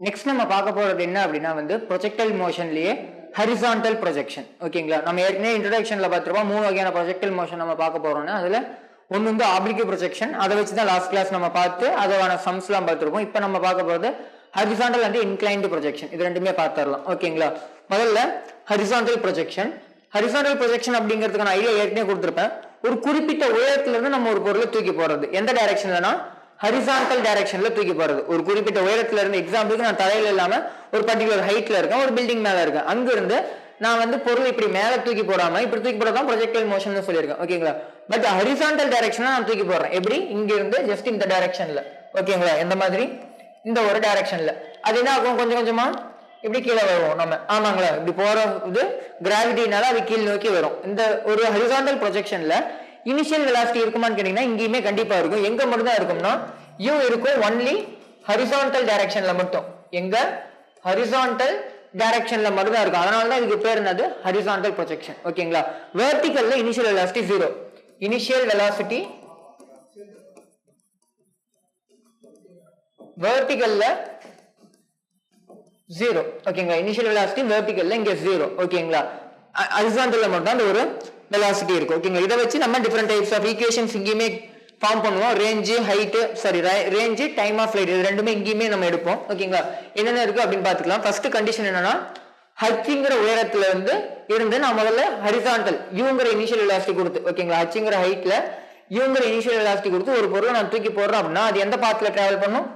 Next நம்ம பார்க்க போறது என்ன அப்படின்னா வந்து ப்ரொஜெக்டைல் மோஷன்லயே ஹரிசான்டல் ப்ரொஜெக்ஷன். ஓகேங்களா, நம்ம ஏற்கனவே இன்ட்ரோடக்ஷன்ல பார்த்துருப்போம் 3 வகையான ப்ரொஜெக்டைல் மோஷன் நம்ம பார்க்க போறோம்னா அதுல ஒன்று வந்து ஆப்ளிக் ப்ரொஜெக்ஷன். அதை வச்சு தான் லாஸ்ட் கிளாஸ் நம்ம பார்த்து அதோட சம்ஸ் எல்லாம் பார்த்துருப்போம். இப்போ நம்ம பார்க்க போறது ஹரிசான்டல் அண்ட் இன்க்ளைன்டு ப்ரொஜெக்ஷன். இது ரெண்டுமே பார்த்துடலாம். ஓகேங்களா, முதல்ல ஹரிசான்டல் ப்ரொஜெக்ஷன். ஹரிசான்டல் ப்ரொஜெக்ஷன் அப்படிங்கிறதுக்கான ஐடியா ஏற்கனவே கொடுத்துருப்பேன். ஒரு குறிப்பிட்ட உயரத்துல இருந்து நம்ம ஒரு பொருளை தூக்கி போடுறது. எந்த டைரக்ஷன்லனா ஹரிசான்டல் டைரக்ஷன்ல தூக்கி போறது. ஒரு குறிப்பிட்ட உயரத்துல இருந்து, எக்ஸாம்பிளுக்கு நான் தரையில இல்லாம ஒரு பர்டிகுலர் ஹைட்ல இருக்கேன், ஒரு பில்டிங் மேல இருக்கேன், அங்க இருந்து நான் வந்து பொருள் இப்படி மேல தூக்கி போடாம இப்படி தூக்கி போறதான் ப்ரொஜெக்டைல் மோஷன் சொல்லியிருக்கேன். ஓகேங்களா, பட் ஹரிசான்டல் டைரக்ஷன்ல நான் தூக்கி போடுறேன். எப்படி? இங்க இருந்து ஜஸ்ட் இந்த டைரக்ஷன்ல. ஓகேங்களா, இந்த மாதிரி இந்த ஒரு டைரக்ஷன்ல அது என்ன ஆகும், கொஞ்சம் கொஞ்சமா இப்படி கீழே வருவோம் நம்ம. ஆமாங்களா, இப்படி போறது கிராவிட்டினால அது கீழ் நோக்கி வரும். இந்த ஒரு ஹரிசான்டல் ப்ரொஜெக்ஷன்ல இனிஷியல் வெலாசிட்டி இருக்குமான்னு கேட்டீங்கன்னா இங்கேயுமே கண்டிப்பா இருக்கும். எங்க மட்டும் தான் இருக்கும்னா u இருக்கும் ஒன்லி ஹரிசான்டல் டைரக்ஷன்ல மட்டும். எங்க? ஹரிசான்டல் டைரக்ஷன்ல மட்டும் தான் இருக்கும். அதனால தான் இதுக்கு பேர் என்னது, ஹரிசான்டல் ப்ரொஜெக்ஷன். ஓகேங்களா, வெர்டிகல்ல இனிஷியல் வெலாசிட்டி 0. இனிஷியல் வெலாசிட்டி வெர்டிகல்ல 0. ஓகேங்களா, இனிஷியல் வெலாசிட்டி வெர்டிகல்ல இங்க 0. ஓகேங்களா, ஹரிசான்டல்ல மட்டும் அந்த ஒரு வெலாசிட்டி இருக்கு. ஓகேங்களா, இதை வச்சு நம்ம டிஃபரெண்ட் டைப்ஸ் ஆஃப் ஈக்குவேஷன்ஸ் இங்கேயுமே ஃபார்ம் பண்ணுவோம். Range, height, sorry range, time of flight, இது ரெண்டுமே இங்கேயுமே நம்ம எடுப்போம். ஓகேங்களா, என்னென்ன இருக்கு அப்படின்னு பார்த்துக்கலாம். ஃபர்ஸ்ட் கண்டிஷன் என்னன்னா, ஹச்ங்கிற உயரத்துல இருந்து நான் முதல்ல ஹரிசான்டல் யூங்கிற இனிஷியல் வெலாசிட்டி கொடுத்து, ஓகேங்களா, ஹச்ங்கிற ஹைட்ல யூங்கிற இனிஷியல் வெலாசிட்டி கொடுத்து ஒரு பொருளை நான் தூக்கி போடுறேன் அப்படின்னா அது எந்த பாத்துல டிராவல் பண்ணும்?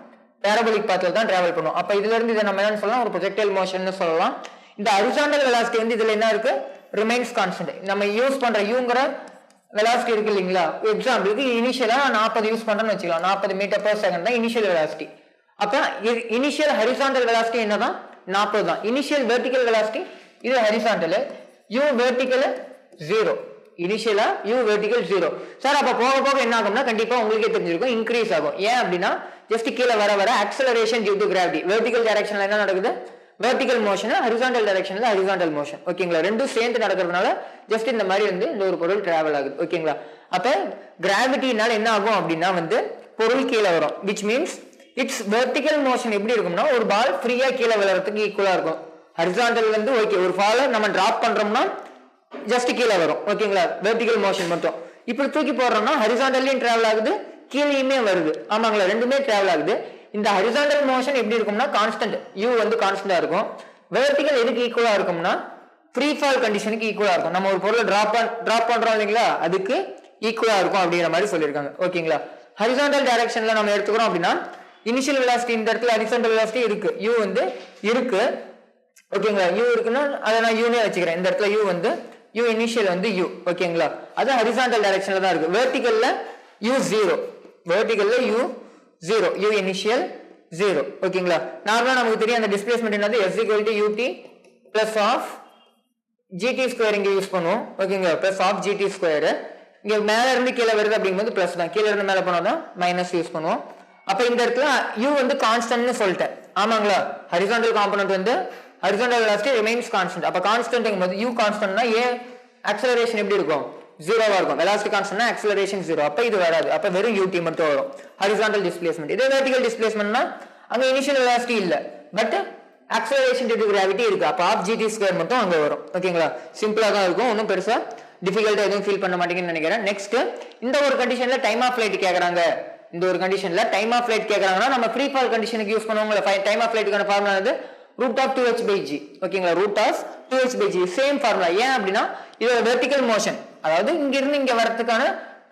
பேரபோலிக் பாத்துல தான் டிராவல் பண்ணும். அப்ப இதுல இருந்து இதை நம்ம என்ன சொல்லலாம், ஒரு ப்ரொஜெக்டைல் மோஷன் சொல்லலாம். இந்த ஹரிசான்டல் வெலாசிட்டி வந்து இதுல என்ன இருக்கு, ரிமைன்ஸ் கான்ஸ்டன்ட். நம்ம யூஸ் பண்ற யூங்கிற வெலாசிட்டி இருக்கு இல்லைங்களா, எக்ஸாம்பிளுக்கு இனிஷியலா 40 யூஸ் பண்றேன்னு வச்சுக்கலாம், 40 மீட்டர் பர் செகண்ட் தான் இனிஷியல் வெலாசிட்டி. அப்ப இனிஷியல் ஹரிசான்டல் வெலாசிட்டி என்னதான், 40 தான். இனிஷியல் வெர்டிகல் வெலாசிட்டி இது ஹரிசான்டல், யூ வெர்டிகல் 0. இனிஷியலா யூ வெர்டிகல் 0. சார் அப்ப போக போக என்ன ஆகும்னா கண்டிப்பா உங்களுக்கே தெரிஞ்சிருக்கும், இன்க்ரீஸ் ஆகும். ஏன் அப்படின்னா ஜஸ்ட் கீழே வர வர acceleration due to gravity. Vertical டைரக்ஷன்ல என்ன நடக்குது, வெர்டிகல் மோஷன், ஹரிசான்டல் டைரக்ஷன்ல ஹரிசான்டல் மோஷன். ஓகேங்களா, ரெண்டும் சேர்ந்து நடக்கிறதுனால ஜஸ்ட் இந்த மாதிரி வந்து இந்த ஒரு பொருள் டிராவல் ஆகுது. ஓகேங்களா, அப்ப கிராவிட்டினால என்ன ஆகும் அப்படின்னா வந்து பொருள் கீழே வரும். Which means it's vertical motion எப்படி இருக்கும்னா ஒரு பால் ஃப்ரீயா கீழே விழுறதுக்கு ஈக்குவலா இருக்கும். ஹரிசான்டல் வந்து ஓகே, ஒரு பாலை நம்ம டிராப் பண்றோம்னா ஜஸ்ட் கீழே வரும். ஓகேங்களா, வெர்டிகல் மோஷன் மட்டும். இப்படி தூக்கி போடுறோம்னா ஹரிசான்டல்லையும் டிராவல் ஆகுது, கீழேயுமே வருது. ஆமாங்களா, ரெண்டுமே டிராவல் ஆகுது. இந்த ஹரிசான்டல் மோஷன் எப்படி இருக்கும்னா கான்ஸ்டன்ட், u வந்து கான்ஸ்டன்டா இருக்கும். வெர்டிகல் எதுக்கு ஈக்குவலா இருக்கும்னா ஃப்ரீ ஃபால் கண்டிஷனுக்கு ஈக்குவலா இருக்கும். நம்ம ஒரு பொருளை டிராப் பண்றோம் இல்லைங்களா, அதுக்கு ஈக்குவலா இருக்கும் அப்படிங்கிற மாதிரி சொல்லியிருக்காங்க. ஓகேங்களா, ஹரிசான்டல் டைரக்ஷன்ல நம்ம எடுத்துக்கிறோம் அப்படின்னா இனிஷியல் வெலாசிட்டி இந்த இடத்துல ஹரிசான்டல் வெலாசிட்டி இருக்கு, u வந்து இருக்கு. ஓகேங்களா, u இருக்குன்னா அதை நான் யூனே வச்சுக்கிறேன். இந்த இடத்துல u வந்து u இனிஷியல் வந்து u. ஓகேங்களா, அது ஹரிசான்டல் டைரக்ஷன்ல தான் இருக்கு. வெர்டிகல்ல u 0, வெர்டிகல்ல u 0, u இனிஷியல் 0. ஓகேங்களா, நார்மலா நமக்கு தெரியும் அந்த டிஸ்பிளேஸ்மென்ட் என்னது, s = ut plus of gt square இங்க யூஸ் பண்ணுவோம். ஓகேங்களா, plus of gt ஸ்கொயர். இங்க மேல இருந்து கீழே வருது அப்படிங்கும்போது பிளஸ் தான், கீழே இருந்து மேல போனோம்னா மைனஸ் யூஸ் பண்ணுவோம். அப்ப இந்த இடத்துல u வந்து கான்ஸ்டன்ட்னு சொல்லிட்டேன். ஆமாங்களா, ஹரிசான்டல் காம்போனன்ட் வந்து ஹரிசான்டல் வெலாசிட்டி ரிமைன்ஸ் கான்ஸ்டன்ட். அப்ப கான்ஸ்டன்ட்ங்கும்போது u கான்ஸ்டன்ட்னா a ஆக்சலரேஷன் எப்படி இருக்கும், 0வா இருக்கும். வெலாசிட்டி கான்ஸ்டன்ட்னா ஆக்சலரேஷன் 0. அப்ப இது வராது, அப்ப வெறும் ut மட்டும் வரும். Horizontal displacement. இதே வெர்டிகல் டிஸ்பிளேஸ்மென்ட்னா அங்க இனிஷியல் வெலாசிட்டி இல்ல, but acceleration due to gravity இருக்கு. அப்ப ஆஃப் gt ஸ்கொயர் மட்டும் அங்க வரும். ஓகேங்களா, சிம்பிளா தான் இருக்கும், ஒன்றும் பெருசா டிஃபிகல்ட்டா எதுவும் ஃபீல் பண்ண மாட்டீங்கன்னு நினைக்கிறேன். நெக்ஸ்ட், இந்த ஒரு கண்டிஷன்ல டைம் ஆஃப் ஃளைட் கேக்குறாங்க. இந்த ஒரு கண்டிஷன்ல டைம் ஆஃப் ஃளைட் கேக்குறாங்கன்னா நம்ம ஃப்ரீ ஃபால் கண்டிஷனுக்கு யூஸ் பண்ணுவாங்க. டைம் ஆஃப் ஃளைட்டுக்கான ஃபார்முலா வந்து √2h/g. ஓகேங்களா, √2h/g சேம் ஃபார்முலா. ஏன் அப்படின்னா இது வெர்டிகல் மோஷன், அதாவது இங்க இருந்து இங்க வரதுக்கான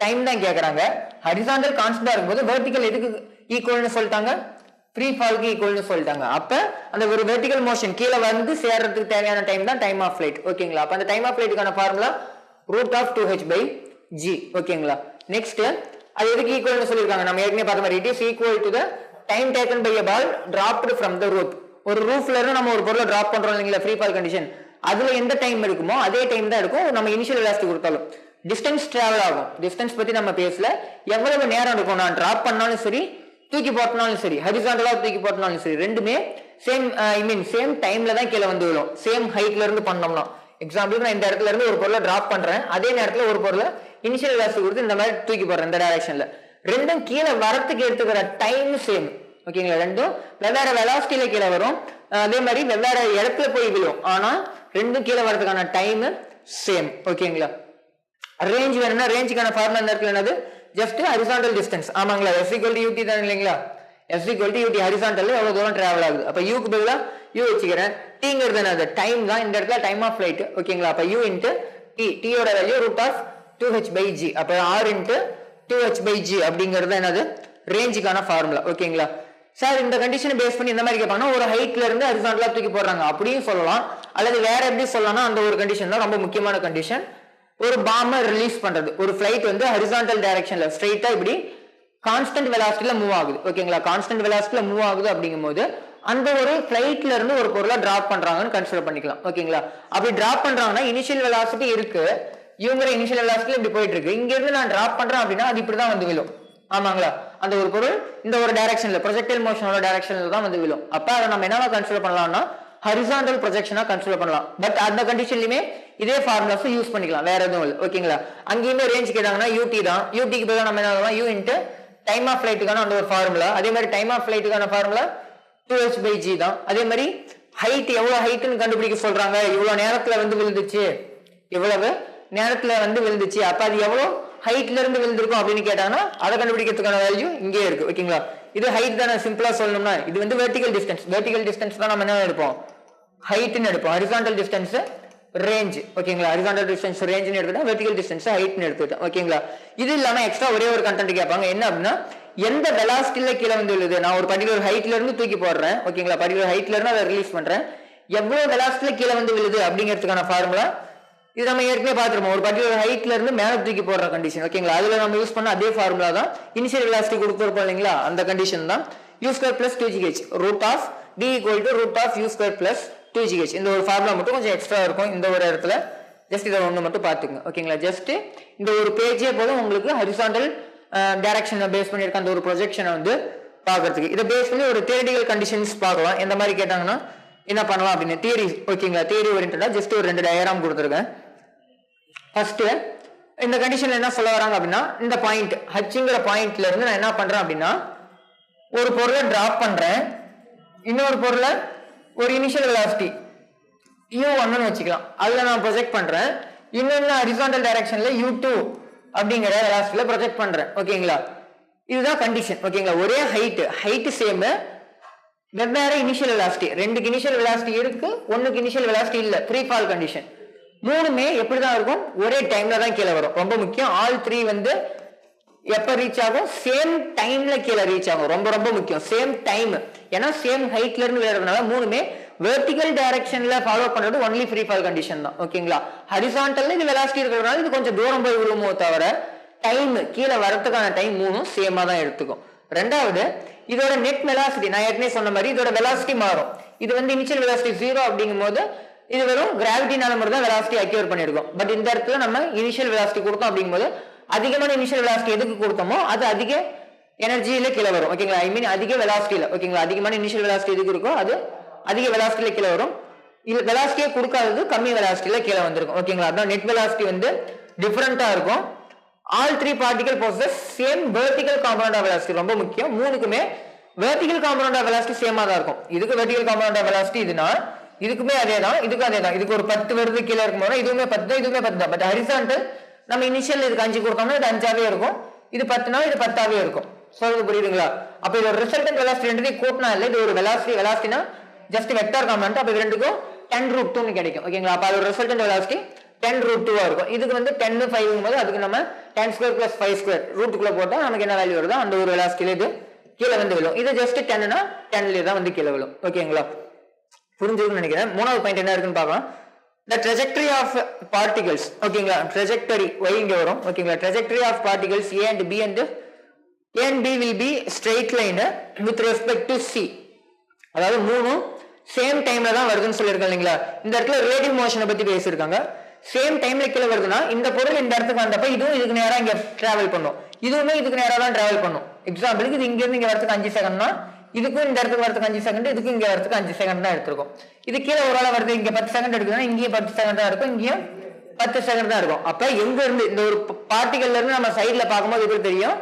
டைம் தான் கேக்குறாங்க. ஹரிசான்டல் கான்ஸ்டன்டா இருக்கும்போது வெர்டிகல் எதுக்கு ஈக்குவல்னு சொல்லிட்டாங்க, ஃப்ரீ ஃபால்க்கு ஈக்குவல்னு சொல்லிட்டாங்க. அப்ப அந்த ஒரு வெர்டிகல் மோஷன் கீழே வந்து சேர்றதுக்கு தேவையான டைம் தான் டைம் ஆஃப் ஃளைட். ஓகேங்களா, அப்ப அந்த டைம் ஆஃப் ஃளைட்டுக்கான ஃபார்முலா √2h/g. ஓகேங்களா, நெக்ஸ்ட் அது எதுக்கு ஈக்குவல்னு சொல்லிருக்காங்க, நம்ம ஏற்கனவே பார்த்த மாதிரி it is equal to the time taken by a ball dropped from the roof. ஒரு ரூஃப்ல இருந்து நம்ம ஒரு பொருளை டிராப் பண்றோம் இல்லைங்களா, ஃப்ரீ ஃபால் கண்டிஷன், அதுல எந்த டைம் இருக்குமோ அதே டைம் தான் இருக்கும் நம்ம இனிஷியல் வெலாசிட்டி கொடுத்தாலும். டிஸ்டன்ஸ் டிராவல் ஆகும். டிஸ்டன்ஸ் பத்தி நம்ம பேசல, எவ்வளவு நேரம் இருக்கும் நான் டிராப் பண்ணாலும் சரி தூக்கி போட்டனாலும் சரி, ஹரிசான்டலா தூக்கி போட்டனாலும் சரி, ரெண்டுமே சேம் சேம் டைம்ல தான் கீழே வந்து விழும். சேம் ஹைட்ல இருந்து பண்ணோம்னா, எக்ஸாம்பிளுக்கு நான் இந்த இடத்துல இருந்து ஒரு பொருளை டிராப் பண்றேன், அதே நேரத்துல ஒரு பொருளை இனிஷியல் வெலாசிட்டி கொடுத்து இந்த மாதிரி தூக்கி போடுறேன் இந்த டைரக்ஷன்ல, ரெண்டும் கீழே வரத்துக்கு எடுத்துக்கிற டைம் சேம். ஓகேங்களா. ரெண்டும் வெவ்வேறு வெலாசிட்டியில கீழே வரும், அதே மாதிரி வெவ்வேறு இடத்துல போய் விழும், ஆனா ரெண்டும் கீழே வரதுக்கான டைம் சேம். ஓகேங்களா. ரேஞ்ச் வேணும்னா ரேஞ்சுக்கான ஃபார்முலா இந்த இடத்துல என்னது, ஜஸ்ட் ஹரிசாண்டல் டிஸ்டன்ஸ். ஆமாங்களா, S = UT தான் இல்லைங்களா. S = UT ஹரிசாண்டல் எவ்வளவு தூரம் டிராவல் ஆகுது. அப்ப யூக்கு பதிலா U வச்சுக்கிறேன். Tங்கிறது என்னது, டைம் தான். இந்த இடத்துல டைம் ஆஃப் ஃபிளைட். ஓகேங்களா. அப்ப U × T, T யோட வேல்யூ √2h/g. அப்ப R × 2h/g அப்படிங்கிறது என்னது, ரேஞ்சுக்கான ஃபார்முலா. ஓகேங்களா. சார் இந்த கண்டிஷனை பேஸ் பண்ணி இந்த மாதிரி கேட்பாங்கன்னா ஒரு ஹைட்ல இருந்து ஹரிசாண்டலா தூக்கி போடுறாங்க அப்படியும் சொல்லலாம், அல்லது வேற எப்படி சொல்லலாம்னா அந்த ஒரு கண்டிஷன் தான் ரொம்ப முக்கியமான கண்டிஷன். ஒரு பாம்பை ரிலீஸ் பண்றது, ஒரு ஃபிளைட் வந்து ஹரிசாண்டல் டைரக்ஷன்ல ஸ்ட்ரைட்டா இப்படி கான்ஸ்டன்ட் வெலாசிட்டில மூவ் ஆகுது. ஓகேங்களா. கான்ஸ்டன்ட் வெலாசிட்டில மூவ் ஆகுது அப்படிங்கும் போது அந்த ஒரு ஃபிளைட்ல இருந்து ஒரு பொருளை டிராப் பண்றாங்கன்னு கன்சிடர் பண்ணிக்கலாம். ஓகேங்களா. அப்படி டிராப் பண்றாங்கன்னா இனிஷியல் வெலாசிட்டி இருக்கு, இவங்கிற இனிஷியல் வெலாசிட்டில இப்படி போயிட்டு இருக்கு, இங்க இருந்து நான் டிராப் பண்றேன் அப்படின்னா அது இப்படிதான் வந்து விழும். ஆமாங்களா. அந்த ஒரு பொருள் இந்த ஒரு டைரக்ஷன்ல ப்ரொஜெக்டைல் மோஷனோட டைரக்ஷன்ல தான் வந்து விழும். அப்ப அதை நம்ம என்னவா கன்சிடர் பண்ணலாம்னா ஹரிசாண்டல் ப்ரொஜெக்ஷனா கன்சிடர் பண்ணலாம். பட் அந்த கண்டிஷன்லயுமே இதே ஃபார்முலாஸ் யூஸ் பண்ணிக்கலாம், வேற எதுவும் இல்லை. ஓகேங்களா. அங்கேயுமே ரேஞ்ச் கேட்டாங்கன்னா UT தான். UTக்கு பதிலா நம்ம என்ன பண்ணலாம், U × டைம் ஆஃப் ஃபிளைட்டுக்கான அந்த ஒரு ஃபார்முலா. அதே மாதிரி டைம் ஆஃப் ஃபிளைட்டுக்கான ஃபார்முலா 2h/g தான். அதே மாதிரி ஹைட் எவ்வளவு ஹைட்னு கண்டுபிடிக்க சொல்றாங்க, இவ்வளவு நேரத்துல வந்து விழுந்துச்சு, இவ்வளவு நேரத்துல வந்து விழுந்துச்சு, அப்ப அது எவ்வளவு ஹைட்ல இருந்து விழுந்திருக்கும் அப்படின்னு கேட்டாங்கன்னா அதை கண்டுபிடிக்கிறதுக்கான வேல்யூ இங்கே இருக்கு. ஓகேங்களா. இது ஹைட் தானே, சிம்பிளா சொல்லணும்னா இது வந்து வெர்டிகல் டிஸ்டன்ஸ். வெர்டிகல் டிஸ்டன்ஸ் தான் நம்ம என்ன எடுப்போம், ஹைட்னு எடுப்போம். Horizontal distance range. ஓகேங்களா. ஹரிசாண்டல் டிஸ்டன்ஸ் ரேஞ்ச்னு எடுத்துட்டா, வெர்டிகல் டிஸ்டன்ஸ் ஹைட்னு எடுத்துட்டோம். ஓகேங்களா. இது இல்லாம எக்ஸ்ட்ரா ஒரே ஒரு கண்டென்ட் கேட்பாங்க, என்ன அப்படின்னா எந்த வெலாசிட்டில கீழே வந்து விழுது. நான் ஒரு பர்டிகுலர் ஹைட்ல இருந்து தூக்கி போடுறேன். ஓகேங்களா. பர்டிகுலர் ஹைட்ல இருந்து அதை ரிலீஸ் பண்றேன், எவ்வளவு வெலாசிட்டில கீழே வந்து விழுது அப்படிங்கிறதுக்கான ஃபார்முலா இது நம்ம ஏற்கனவே பார்த்துருப்போம். ஒரு பர்டிகுலர் ஹைட்ல இருந்து மேல தூக்கி போடுற கண்டிஷன். ஓகேங்களா. அதுல நம்ம யூஸ் பண்ண அதே ஃபார்முலா தான் இனிஷியல் வெலாசிட்டி கொடுத்துருப்போம் இல்லைங்களா, அந்த கண்டிஷன் தான். U² + 2gh √D = √U² + 2gh. இந்த ஒரு ஃபார்முலா மட்டும் கொஞ்சம் எக்ஸ்ட்ரா இருக்கும் இந்த ஒரு இடத்துல. ஜஸ்ட் இதை ஒன்று மட்டும் பார்த்துங்க. ஓகேங்களா. ஜஸ்ட் இந்த ஒரு பேஜே போதும் உங்களுக்கு ஹரிசாண்டல் டைரக்ஷனை பேஸ் பண்ணியிருக்க அந்த ஒரு ப்ரொஜெக்ஷனை வந்து பார்க்கறதுக்கு. இதை பேஸ் பண்ணி ஒரு தியரிட்டிக்கல் கண்டிஷன்ஸ் பார்க்கலாம். எந்த மாதிரி கேட்டாங்கன்னா என்ன பண்ணலாம் அப்படின்னு தியரி. ஓகேங்களா. தியரி ஓரியன்டா ஜஸ்ட் ஒரு 2 டயக்ராம் கொடுத்துருக்கேன். ஃபர்ஸ்ட் இந்த கண்டிஷன்ல என்ன சொல்ல வராங்க அப்படின்னா, இந்த பாயிண்ட் ஹச்ங்கிற பாயிண்ட்ல இருந்து நான் என்ன பண்றேன் அப்படின்னா ஒரு பொருளை டிராப் பண்றேன், இன்னொரு பொருளை ஒரு இனிஷியல் வெலாசிட்டி U1 வச்சுக்கலாம், அதுல நான் ப்ரொஜெக்ட் பண்றேன். இன்னொன்னு ஹரிசாண்டல் டைரக்ஷன்ல U2 அப்படிங்கிற வெலாசிட்டில ப்ரொஜெக்ட் பண்றேன். ஓகேங்களா. இதுதான் கண்டிஷன். ஓகேங்களா. ஒரே ஹைட் சேம், வெவ்வேறு இனிஷியல் வெலாசிட்டி. ரெண்டுக்கு இனிஷியல் வெலாசிட்டி இருக்கு, ஒன்னுக்கு இனிஷியல் வெலாசிட்டி இல்ல, ஃப்ரீ ஃபால் கண்டிஷன். மூணுமே எப்படிதான் இருக்கும், ஒரே டைம்ல தான் கீழே வரும். ரொம்ப முக்கியம். ஆல் 3 வந்து எப்ப ரீச் ஆகும், சேம் டைம்ல கீழே ரீச் ஆகும். ரொம்ப ரொம்ப முக்கியம், சேம் டைம். ஏன்னா சேம் ஹைட்ல இருந்து விளையாடுறதுனால மூணுமே வெர்டிகல் டைரக்ஷன்ல ஃபாலோ பண்றது ஒன்லி ஃப்ரீ ஃபால் கண்டிஷன் தான். ஓகேங்களா. ஹரிசாண்டல்ல இது வெலாசிட்டி இருக்கிறதுனால இது கொஞ்சம் தூரம் போய் விழுமோ தவிர டைம் கீழே வரதுக்கான டைம் மூணும் சேமா தான் எடுத்துக்கும். ரெண்டாவது, இதோட நெட் வெலாசிட்டி நான் ஏற்கனவே சொன்ன மாதிரி இதோட வெலாசிட்டி மாறும். இது வந்து இனிஷியல் வெலாசிட்டி 0 அப்படிங்கும் போது இது வெறும் கிராவிட்டினால மட்டும் தான் வெலாசிட்டி அக்யூர் பண்ணிருக்கோம். பட் இந்த இடத்துல நம்ம இனிஷியல் வெலாசிட்டி கொடுத்தோம் அப்படிங்கும்போது அதிகமான இனிஷியல் வெலாசிட்டி எதுக்கு கொடுத்தோமோ அது அதிக எனர்ஜியில கீழே வரும். ஓகேங்களா. ஐ மீன் அதிக வெலாசிட்டியில. ஓகேங்களா. அதிகமான இனிஷியல் வெலாசிட்டி எதுக்கு இருக்கோ அது அதிக வெலாசிட்டியில கீழே வரும். இது வெலாசிட்டியே கொடுக்காதது கம்மி வெலாசிட்டியில கீழே வந்திருக்கும். ஓகேங்களா. அதான் நெட் வெலாசிட்டி வந்து டிஃபரெண்டா இருக்கும். All 3 particles possess same vertical component of velocity. ரொம்ப முக்கியம். மூணுக்குமே vertical component of velocity சேமா தான் இருக்கும். இதுக்கு vertical component of velocity இதுனா இதுக்குமே அதே தான், இதுக்கும் அதே தான். இதுக்கு ஒரு 10 வருது கீழே இருக்கும்போது இதுவுமே 10 தான், இதுவுமே 10 தான். பட் ஹரிசாண்டல் நம்ம இனிஷியல் இதுக்கு 5 கொடுத்தோம்னா இது 5ஆவே இருக்கும், இது 10னா இது 10ஆவே இருக்கும். சொல்றது புரியுதுங்களா. அப்ப இது ஒரு ரிசல்டன்ட் வெலாசிட்டி ரெண்டுத்தையும் கூட்டினா இல்லை, இது ஒரு வெலாசிட்டினா ஜஸ்ட் வெக்டார் காம்பனன்ட். அப்ப இது ரெண்டுக்கும் 10√2 கிடைக்கும். ஓகேங்களா. அப்ப அது ஒரு ரிசல்டன்ட் வெலாசிட்டி 10√2 இருக்கும். இதுக்கு வந்து 10 5 போது அதுக்கு நம்ம 10² + 5² ரூட்டுக்குள்ள போட்டா நமக்கு என்ன வேல்யூ வருதோ அந்த ஒரு வெலாசிட்டில இது கீழே வந்து விழும். இது ஜஸ்ட் 10னா 10ல தான் வந்து கீழே விழும். ஓகேங்களா. புரிஞ்சுக்கணும்னு நினைக்கிறேன். மூணாவது பாயிண்ட் என்ன இருக்குன்னு பார்க்கலாம். The trajectory of particles. ஓகேங்களா. trajectory y இங்க வரும். ஓகேங்களா. trajectory of particles A and B will be straight line with respect to C. அதாவது மூணும் சேம் டைம்ல தான் வருதுன்னு சொல்லியிருக்கேன் இல்லைங்களா. இந்த இடத்துல ரேடியல் மோஷனை பத்தி பேசியிருக்காங்க. சேம் டைம்ல கீழே வருதுன்னா இந்த பொருள் இந்த இடத்துக்கு வந்தப்ப இதுவும் இதுக்கு நேரா இங்க டிராவல் பண்ணும், இதுவுமே இதுக்கு நேரா தான் டிராவல் பண்ணும். எக்ஸாம்பிளுக்கு இது இங்க இருந்து இங்க வரதுக்கு 5 செகண்ட்னா இதுக்கும் இந்த இடத்துக்கு வரதுக்கு 5 செகண்ட், இதுக்கும் இங்க வரதுக்கு 5 செகண்ட் தான் எடுத்துருக்கும். இது கீழே ஒரு ஆள வருது, இங்க 10 செகண்ட் எடுக்குதுன்னா இங்கேயும் 10 செகண்ட் தான் இருக்கும், இங்கேயும் 10 செகண்ட் தான் இருக்கும். அப்ப எங்க இருந்து இந்த ஒரு பார்ட்டிகல்ல இருந்து நம்ம சைட்ல பார்க்கும்போது எப்படி தெரியும்,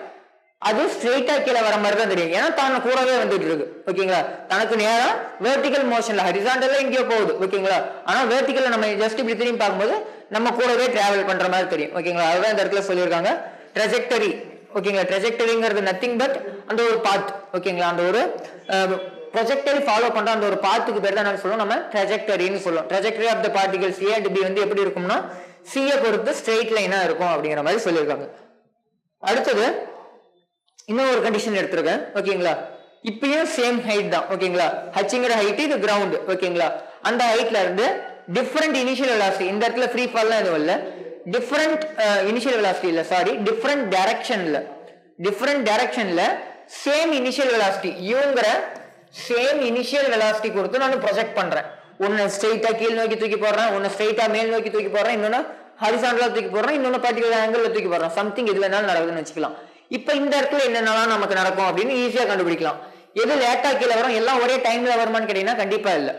அது ஸ்ட்ரெயிட்டா கீழே வர மாதிரி தான் தெரியும், ஏன்னா தான் கூடவே வந்துட்டு இருக்கு. ஓகேங்களா, தனக்கு நேரா வெர்டிகல் மோஷன்ல ஹரிசாண்டல்ல எங்கேயோ போகுது. ஓகேங்களா, ஆனா வெர்டிகல்ல நம்ம ஜஸ்ட் இப்படி திரும்பி பார்க்கும்போது நம்ம கூடவே டிராவல் பண்ற மாதிரி தெரியும். ஓகேங்களா, அதுதான் இந்த இடத்துல சொல்லியிருக்காங்க ட்ரெஜெக்டரி. ஓகேங்களா, ட்ரெஜெக்டரிங்கிறது நத்திங் பட் அந்த ஒரு பாத். ஓகேங்களா, அந்த ஒரு ப்ரொஜெக்டரி ஃபாலோ பண்ற அந்த ஒரு பாத்துக்கு பேர் தான் என்ன சொல்லுவோம், நம்ம ட்ரெஜெக்டரின்னு சொல்லுவோம். Trajectory of the particles A and B வந்து எப்படி இருக்கும்னா சியை பொறுத்து ஸ்ட்ரெயிட் லைனா இருக்கும் அப்படிங்கிற மாதிரி சொல்லியிருக்காங்க. அடுத்தது இன்னும் ஒரு கண்டிஷன் எடுத்திருக்கேன். ஓகேங்களா, இப்பயும் சேம் ஹைட் தான். ஓகேங்களா, ஹச்ங்கிற ஹைட், இது கிரவுண்ட். ஓகேங்களா, அந்த ஹைட்ல இருந்து டிஃபரெண்ட் இனிஷியல் வெலாசிட்டி, இந்த இடத்துல ஃப்ரீ ஃபால்லாம் எதுவும் இல்லை, டிஃபரெண்ட் இனிஷியல் வெலாசிட்டி இல்ல, சாரி டிஃபரெண்ட் டைரக்ஷன்ல சேம் இனிஷியல் வெலாசிட்டி யூங்கிற சேம் இனிஷியல் வெலாசிட்டி கொடுத்து நான் ப்ரொஜெக்ட் பண்றேன். ஒன்னு ஸ்ட்ரெயிட்டா கீழ் நோக்கி தூக்கி போடுறேன், ஒன்னு ஸ்ட்ரெயிட்டா மேல் நோக்கி தூக்கி போடுறேன், இன்னொன்னு ஹரிசாண்டலா தூக்கி போடுறேன், இன்னொன்னு பர்டிகுலர் ஆங்கிள் தூக்கி போடுறேன். சம்திங் எது வேணாலும் நடக்குதுன்னு வச்சுக்கலாம். இப்ப இந்த இடத்துல என்னென்னலாம் நமக்கு நடக்கும் அப்படின்னு ஈஸியா கண்டுபிடிக்கலாம். எது லேட்டா கீழே வரும், எல்லாம் ஒரே டைம்ல வருமானு கேட்டீங்கன்னா கண்டிப்பா இல்ல.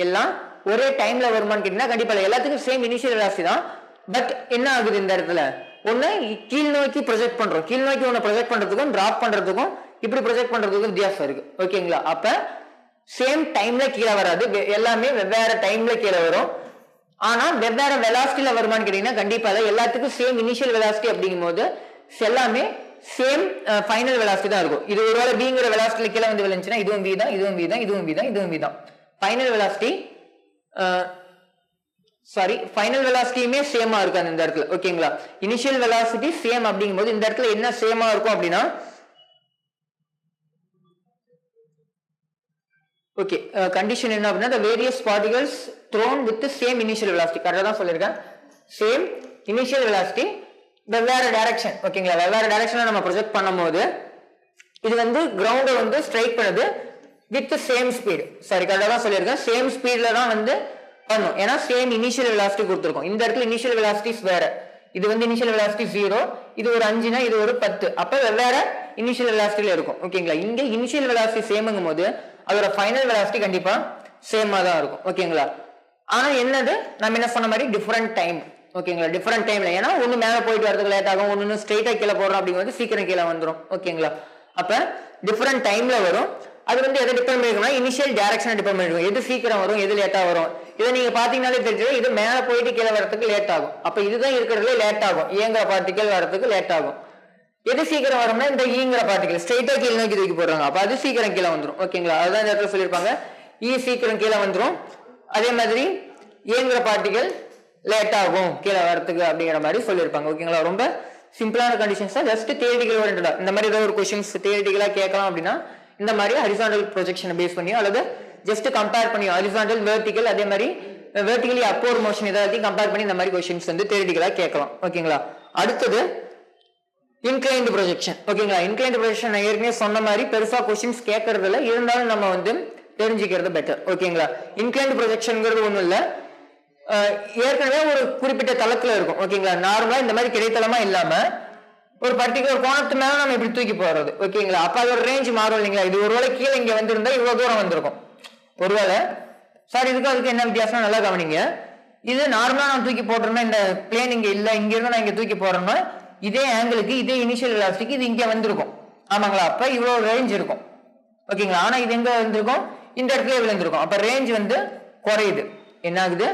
எல்லாம் ஒரே டைம்ல வருமானு கேட்டீங்கன்னா கண்டிப்பா இல்ல. எல்லாத்துக்கும் சேம் இனிஷியல் வெலாசிட்டி தான். பட் என்ன ஆகுது இந்த இடத்துல, ஒண்ணு கீழ் நோக்கி ப்ரொஜெக்ட் பண்றோம், கீழ் நோக்கி ஒன்னு ப்ரொஜெக்ட் பண்றதுக்கும் டிராப் பண்றதுக்கும் இப்படி ப்ரொஜெக்ட் பண்றதுக்கும் வித்தியாசம் இருக்கு. ஓகேங்களா, அப்ப சேம் டைம்ல கீழே வராது, எல்லாமே வெவ்வேறு டைம்ல கீழே வரும். ஆனா வெவ்வேறு வெலாசிட்டியில வருமானு கேட்டீங்கன்னா கண்டிப்பா இல்ல. எல்லாத்துக்கும் சேம் இனிஷியல் வெலாசிட்டி அப்படிங்கும் போது எல்லாமே சேம் ஃபைனல் வெலாசிட்டி தான் இருக்கும். இது ஒருவேளை பிங்கிற வெலாசிட்டியில கீழே வந்து விழுந்துச்சுன்னா இதுவும் பி தான், இதுவும் பி தான், இதுவும் பி தான், இதுவும் பி தான். ஃபைனல் வெலாசிட்டி ஃபைனல் வெலாசிட்டியுமே சேமா இருக்காது இந்த இடத்துல. ஓகேங்களா, இனிஷியல் வெலாசிட்டி சேம் அப்படிங்கும்போது இந்த இடத்துல என்ன சேமா இருக்கும் அப்படின்னா, ஓகே கண்டிஷன் என்ன அப்படின்னா the various particles thrown with the same initial velocity, கரெக்டா தான் சொல்லியிருக்கேன். சேம் இனிஷியல் வெலாசிட்டி வெவ்வேறு டைரக்ஷன். ஓகேங்களா, வெவ்வேறு டைரக்ஷன்ல நம்ம ப்ரொஜெக்ட் பண்ணும்போது இது வந்து கிரவுண்டை வந்து ஸ்ட்ரைக் பண்ணுது வித் சேம் ஸ்பீடு. சாரி, கரெக்டா தான் சொல்லியிருக்கேன். சேம் ஸ்பீட்ல தான் வந்து பண்ணும், ஏன்னா சேம் இனிஷியல் வெலாசிட்டி கொடுத்துருக்கோம். இந்த இடத்துல இனிஷியல் வெலாசிட்டிஸ் வேற, இது வந்து இனிஷியல் வெலாசிட்டி 0, இது ஒரு 5னா இது ஒரு 10, அப்ப வெவ்வேறு இனிஷியல் வெலாசிட்டில இருக்கும். ஓகேங்களா, இங்க இனிஷியல் வெலாசிட்டி சேம்ங்கும் போது அதோட ஃபைனல் வெலாசிட்டி கண்டிப்பா சேமா தான் இருக்கும். ஓகேங்களா, ஆனா என்னது நம்ம என்ன சொன்ன மாதிரி டிஃபரெண்ட் டைம். ஓகேங்களா, டிஃபரெண்ட் டைம்ல, ஏன்னா ஒண்ணு மேல போயிட்டு வரதுக்கு லேட் ஆகும், ஒன்னு ஸ்ட்ரெயிட்டா கீழே போடுறோம் அப்படிங்கும்போது சீக்கிரம் கீழே வந்துடும். ஓகேங்களா, அப்ப டிஃபரெண்ட் டைம்ல வரும். அது வந்து எதை டிபெண்ட் பண்ணிருக்கும்னா இனிஷியல் டைரக்ஷனை டிபெண்ட் பண்ணிருக்கும், எது சீக்கிரம் வரும் எது லேட்டா வரும். இதை நீங்க பாத்தீங்கன்னாலே தெரிஞ்சது, இது மேல போயிட்டு கீழே வரதுக்கு லேட் ஆகும். அப்ப இதுதான் இருக்கிறதுல லேட் ஆகும், இயங்குற பார்ட்டிகல் வரதுக்கு லேட் ஆகும். எது சீக்கிரம் வரும்னா இந்த ஈங்கிற பார்ட்டிகல் ஸ்ட்ரெயிட்டா கீழே நோக்கி தூக்கி போடுறாங்க, அப்ப அது சீக்கிரம் கீழே வந்துடும். ஓகேங்களா, அதுதான் இந்த இடத்துல சொல்லியிருப்பாங்க, ஈ சீக்கிரம் கீழே வந்துடும், அதே மாதிரி ஏங்கிற பார்ட்டிகல் லேட் ஆகும் கீழே வரதுக்கு அப்படிங்கிற மாதிரி சொல்லியிருப்பாங்க. ஓகேங்களா, ரொம்ப சிம்பிளான கண்டிஷன்ஸ் தான், ஜஸ்ட் தியரிட்டிக்கல் ஓரியன்டா. இந்த மாதிரி ஏதாவது ஒரு கொஸ்டின்ஸ் தியரிட்டிக்கலா கேட்கலாம் அப்படின்னா இந்த மாதிரி ஹரிசாண்டல் ப்ரொஜெக்ஷனை பேஸ் பண்ணியோ அல்லது ஜஸ்ட் கம்பேர் பண்ணியோ ஹரிசாண்டல் வெர்டிகல் அதே மாதிரி வெர்டிகலி அப்வர்ட் மோஷன் எல்லாத்தையும் கம்பேர் பண்ணி இந்த மாதிரி கொஸ்டின்ஸ் வந்து தியரிட்டிக்கலா கேட்கலாம். ஓகேங்களா, அடுத்தது இன்க்ளைன்டு ப்ரொஜெக்ஷன். ஓகேங்களா, இன்க்ளைன்டு ப்ரொஜெக்ஷன் நான் ஏற்கனவே சொன்ன மாதிரி பெருசா கொஸ்டின்ஸ் கேட்கறது இல்லை, இருந்தாலும் நம்ம வந்து தெரிஞ்சுக்கிறது பெட்டர். ஓகேங்களா, இன்க்ளைன்டு ப்ரொஜெக்ஷன்ங்கிறது ஒண்ணும் இல்லை, ஏற்கனவே ஒரு குறிப்பிட்ட தளத்துல இருக்கும். ஓகேங்களா, நார்மலா இந்த மாதிரி கிடைத்தளமா இல்லாம ஒரு பர்டிகுலர் கோணத்து மேல நம்ம இப்படி தூக்கி போடுறது. ஓகேங்களா, அப்ப அதோட ரேஞ்ச் மாறும் இல்லைங்களா. இது ஒருவேளை கீழே இங்க வந்திருந்தா இவ்வளவு தூரம் வந்திருக்கும் ஒருவேளை. சார் இதுக்கு அதுக்கு என்ன வித்தியாசம் நல்லா கவனிங்க. இது நார்மலா நான் தூக்கி போடுறேன்னா இந்த பிளேன் இங்க இல்ல, இங்க இருந்து நான் இங்க தூக்கி போடுறேன்னா இதே ஆங்கிளுக்கு இதே இனிஷியல் வெலாசிட்டிக்கு இது இங்க வந்திருக்கும். ஆமாங்களா, அப்ப இவ்வளவு ரேஞ்ச் இருக்கும். ஓகேங்களா, ஆனா இது எங்க வந்திருக்கும், இந்த இடத்துல விழுந்திருக்கும். அப்ப ரேஞ்ச் வந்து குறையுது, என்ன ஆகுது,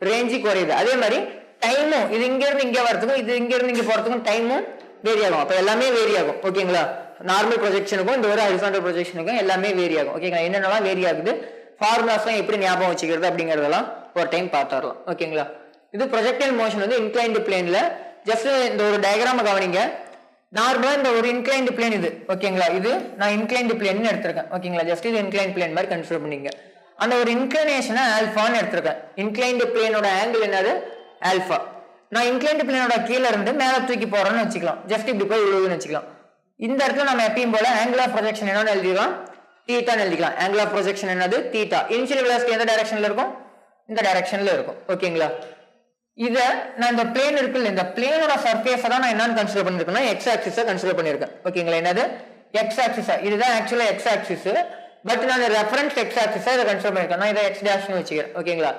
ரேஞ்சு குறையுது. அதே மாதிரி டைமும் இது இங்க இருந்து இங்க வரதுக்கும் இது இங்க இருந்து இங்க போறதுக்கும் டைமும் வேரி ஆகும். அப்ப எல்லாமே வேரி ஆகும். ஓகேங்களா, நார்மல் ப்ரொஜெக்ஷனுக்கும் இந்த ஒரு ஹரிசாண்டல் ப்ரொஜெக்ஷனுக்கும் எல்லாமே வேரி ஆகும். ஓகேங்களா, என்னென்னலாம் வேரி ஆகுது, ஃபார்முலாஸ்லாம் எப்படி ஞாபகம் வச்சுக்கிறது அப்படிங்கறதெல்லாம் ஒரு டைம் பார்த்துடலாம். ஓகேங்களா, இது ப்ரொஜெக்டைல் மோஷன் வந்து இன்க்ளைன்டு பிளேன்ல ஜஸ்ட் இந்த ஒரு டயக்ராம கவனிங்க. நார்மலா இந்த ஒரு இன்க்ளைன்டு பிளேன் இது. ஓகேங்களா, இது நான் இன்க்ளைன்டு பிளேன் எடுத்திருக்கேன். ஓகேங்களா, ஜஸ்ட் இது இன்க்ளைன் பிளேன் மாதிரி கன்சிடர் பண்ணிங்க. அந்த ஒரு இன்க்ளைனேஷனை ஆல்பான்னு எடுத்திருக்கேன். இன்க்ளைன்டு பிளேனோட ஆங்கிள் என்னது, ஆல்பா. நான் இன்க்ளைன்டு பிளேனோட கீழே இருந்து மேல தூக்கி போறேன்னு வச்சுக்கலாம், ஜஸ்ட் இப்படி போய் விழுவுன்னு வச்சுக்கலாம். இந்த இடத்துல நம்ம எப்பயும் போல ஆங்கிள் ஆஃப் ப்ரொஜெக்ஷன் என்னன்னு எழுதிக்கலாம், தீட்டான்னு எழுதிக்கலாம். ஆங்கிள் ஆஃப் ப்ரொஜெக்ஷன் என்னது, தீட்டா. இனிஷியல் வெலாசிட்டி எந்த டைரக்ஷன்ல இருக்கும், இந்த டைரக்ஷன்ல இருக்கும். ஓகேங்களா, இத நான் இந்த பிளேன் இருக்குல்ல, இந்த பிளேனோட சர்ஃபேஸை தான் நான் என்னன்னு கன்சிடர் பண்ணிருக்கேன்னா எக்ஸ் ஆக்சிஸை கன்சிடர் பண்ணிருக்கேன். ஓகேங்களா, என்னது எக்ஸ் ஆக்சிஸா, இதுதான் ஆக்சுவலா எக்ஸ் ஆக்சிஸ். பட் நான் ரெஃபரன்ஸ் எக்ஸ் ஆக்சிஸா இதை கன்சிடர் பண்ணிருக்கேன். நான் இதை எக்ஸ் டேஷ்னு வச்சுக்கிறேன். ஓகேங்களா,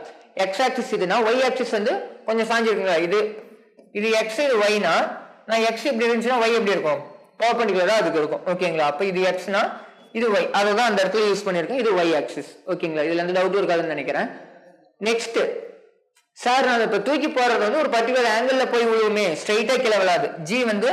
எக்ஸ் ஆக்சிஸ் இதுனா ஒய் ஆக்சிஸ் வந்து கொஞ்சம் சாஞ்சிருக்குங்களா, இது இது எக்ஸ் இது ஒய்னா நான் எக்ஸ் இப்படி இருந்துச்சுன்னா ஒய் எப்படி இருக்கும், பர்பெண்டிகுலரா அதுக்கு இருக்கும் ஓகேங்களா. அப்ப இது எக்ஸ்னா இது y, அதுதான் அந்த இடத்துல யூஸ் பண்ணிருக்கேன். இது y ஆக்சிஸ் ஓகேங்களா. இதுல எந்த டவுட் இருக்காதுன்னு நினைக்கிறேன். நெக்ஸ்ட் சார் நான் இப்ப தூக்கி போறது வந்து ஒரு பர்டிகுலர் ஆங்கிள் போய் விழுவுமே, ஸ்ட்ரைட்டா கீழே விழாது. ஜி வந்து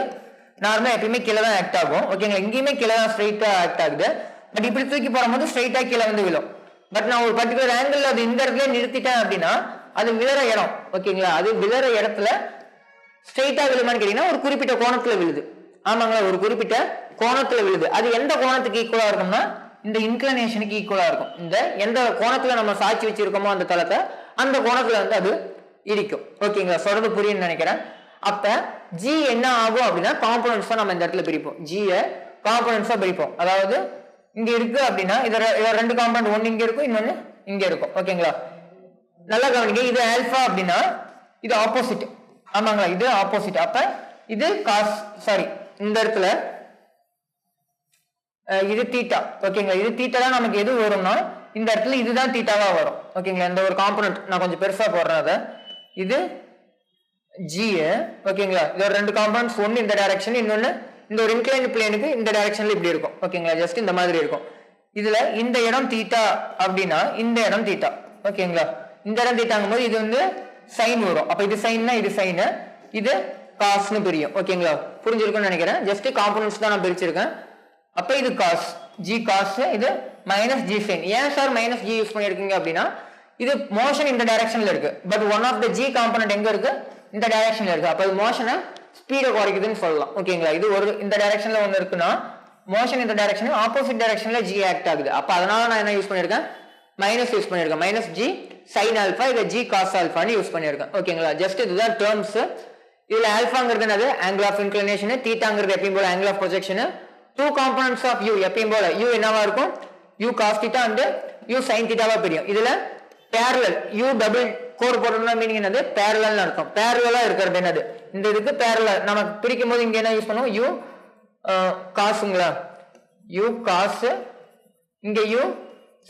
நார்மலா எப்பயுமே கீழே தான் ஆக்ட் ஆகும் ஓகேங்களா. எங்கேயுமே கீழே தான் ஸ்ட்ரைட்டா ஆக்ட் ஆகுது. பட் இப்படி தூக்கி போடும்போது ஸ்ட்ரைட்டா கீழே வந்து விழும். பட் நான் ஒரு பர்டிகுலர் ஆங்கிள் அது இந்த இடத்துல நிறுத்திட்டேன் அப்படின்னா அது விழற இடம் ஓகேங்களா. அது விழற இடத்துல ஸ்ட்ரைட்டா விழுமான்னு கேட்டீங்கன்னா ஒரு குறிப்பிட்ட கோணத்துல விழுது. ஆமாங்களா, ஒரு குறிப்பிட்ட கோணத்துல விழுது. அது எந்த கோணத்துக்கு ஈக்குவலா இருக்கும்னா இந்த இன்க்ளினேஷனுக்கு ஈக்குவலா இருக்கும். இந்த எந்த கோணத்துல நம்ம சாட்சி வச்சிருக்கோமோ அந்த தளத்தை அந்த கோணத்துல வந்து அது இடிக்கும் ஓகேங்களா. சொல்றது புரியுன்னு நினைக்கிறேன். அப்ப ஜி என்ன ஆகும் அப்படின்னா காம்பனன்ட்ஸா நம்ம இந்த இடத்துல பிரிப்போம். ஜியை காம்பனன்ட்ஸா பிரிப்போம். அதாவது இங்க இருக்கு அப்படின்னா இத ரெண்டு காம்பனன்ட், ஒன்னு இங்க இருக்கும் இன்னொன்னு இங்க இருக்கும் ஓகேங்களா. நல்லா கவனிங்க, இது ஆல்பா அப்படின்னா இது ஆப்போசிட். ஆமாங்களா, இது ஆப்போசிட். அப்ப இது காஸ் சாரி இந்த இடத்துல இது தீட்டா ஓகேங்களா. இது தீட்டா தான் நமக்கு எது வரும்னா இந்த இடத்துல இதுதான் தீட்டாவா வரும் ஓகேங்களா. இந்த ஒரு காம்பனன்ட் நான் கொஞ்சம் பெருசா போடுறேன். அதை இது ஜி ஓகேங்களா. இது ஒரு ரெண்டு காம்பனன்ட்ஸ், ஒன்னு இந்த டைரக்ஷன் இன்னொன்னு இந்த ஒரு இன்க்ளைன்ட் பிளேனுக்கு இந்த டைரக்ஷன்ல இப்படி இருக்கும் ஓகேங்களா. ஜஸ்ட் இந்த மாதிரி இருக்கும். இதுல இந்த இடம் தீட்டா அப்படின்னா இந்த இடம் தீட்டா ஓகேங்களா. இந்த இடம் தீட்டாங்கும் போது இது வந்து சைன் வரும். அப்ப இது சைன்னா இது சைன், இது காஸ்னு பிரியும் ஓகேங்களா. புரிஞ்சிருக்கும்னு நினைக்கிறேன். ஜஸ்ட் காம்பனன்ட்ஸ் தான் நான் பிரிச்சிருக்கேன். அப்ப இது காஸ், ஜி காஸ், இது மைனஸ் ஜி சைன். ஏன் சார் மைனஸ் ஜி யூஸ் பண்ணிருக்கீங்க அப்படின்னா இது மோஷன் இந்த டைரக்ஷன்ல இருக்கு. But one of the G component எங்க இருக்கு, இந்த டைரக்ஷன்ல இருக்கு. அப்ப இது மோஷனை ஸ்பீடை குறைக்குதுன்னு சொல்லலாம் ஓகேங்களா. இது ஒரு இந்த டைரக்ஷன்ல ஒன்னு இருக்குன்னா மோஷன் இந்த டைரக்ஷன் ஆப்போசிட் டைரக்ஷன்ல ஜி ஆக்ட் ஆகுது. அப்ப அதனால நான் என்ன யூஸ் பண்ணிருக்கேன், மைனஸ் யூஸ் பண்ணிருக்கேன். மைனஸ் ஜி சைன் ஆல்பா, இதை ஜி காஸ் ஆல்பான்னு யூஸ் பண்ணிருக்கேன் ஓகேங்களா. ஜஸ்ட் இதுதான் டேர்ம்ஸ். இதுல ஆல்பாங்கிறது என்னது, ஆங்கிள் ஆஃப் இன்க்ளினேஷன், தீட்டாங்கிறது எப்பயும் போல angle of projection. Two components of u எப்பயும் போல யூ என்னவா இருக்கும், u cos theta and u sine தீட்டாவா பிரியும். இதுல பேரலல் யூ டபுள் கோர் போட்டோம்னா மீனிங் என்னது, பேரலல் அர்த்தம். பேரலா இருக்கிறது என்னது, இந்த இதுக்கு பேரலல். நம்ம பிரிக்கும் போது இங்க என்ன யூஸ் பண்ணுவோம், யூ காசுங்களா, யூ காசு, இங்க யூ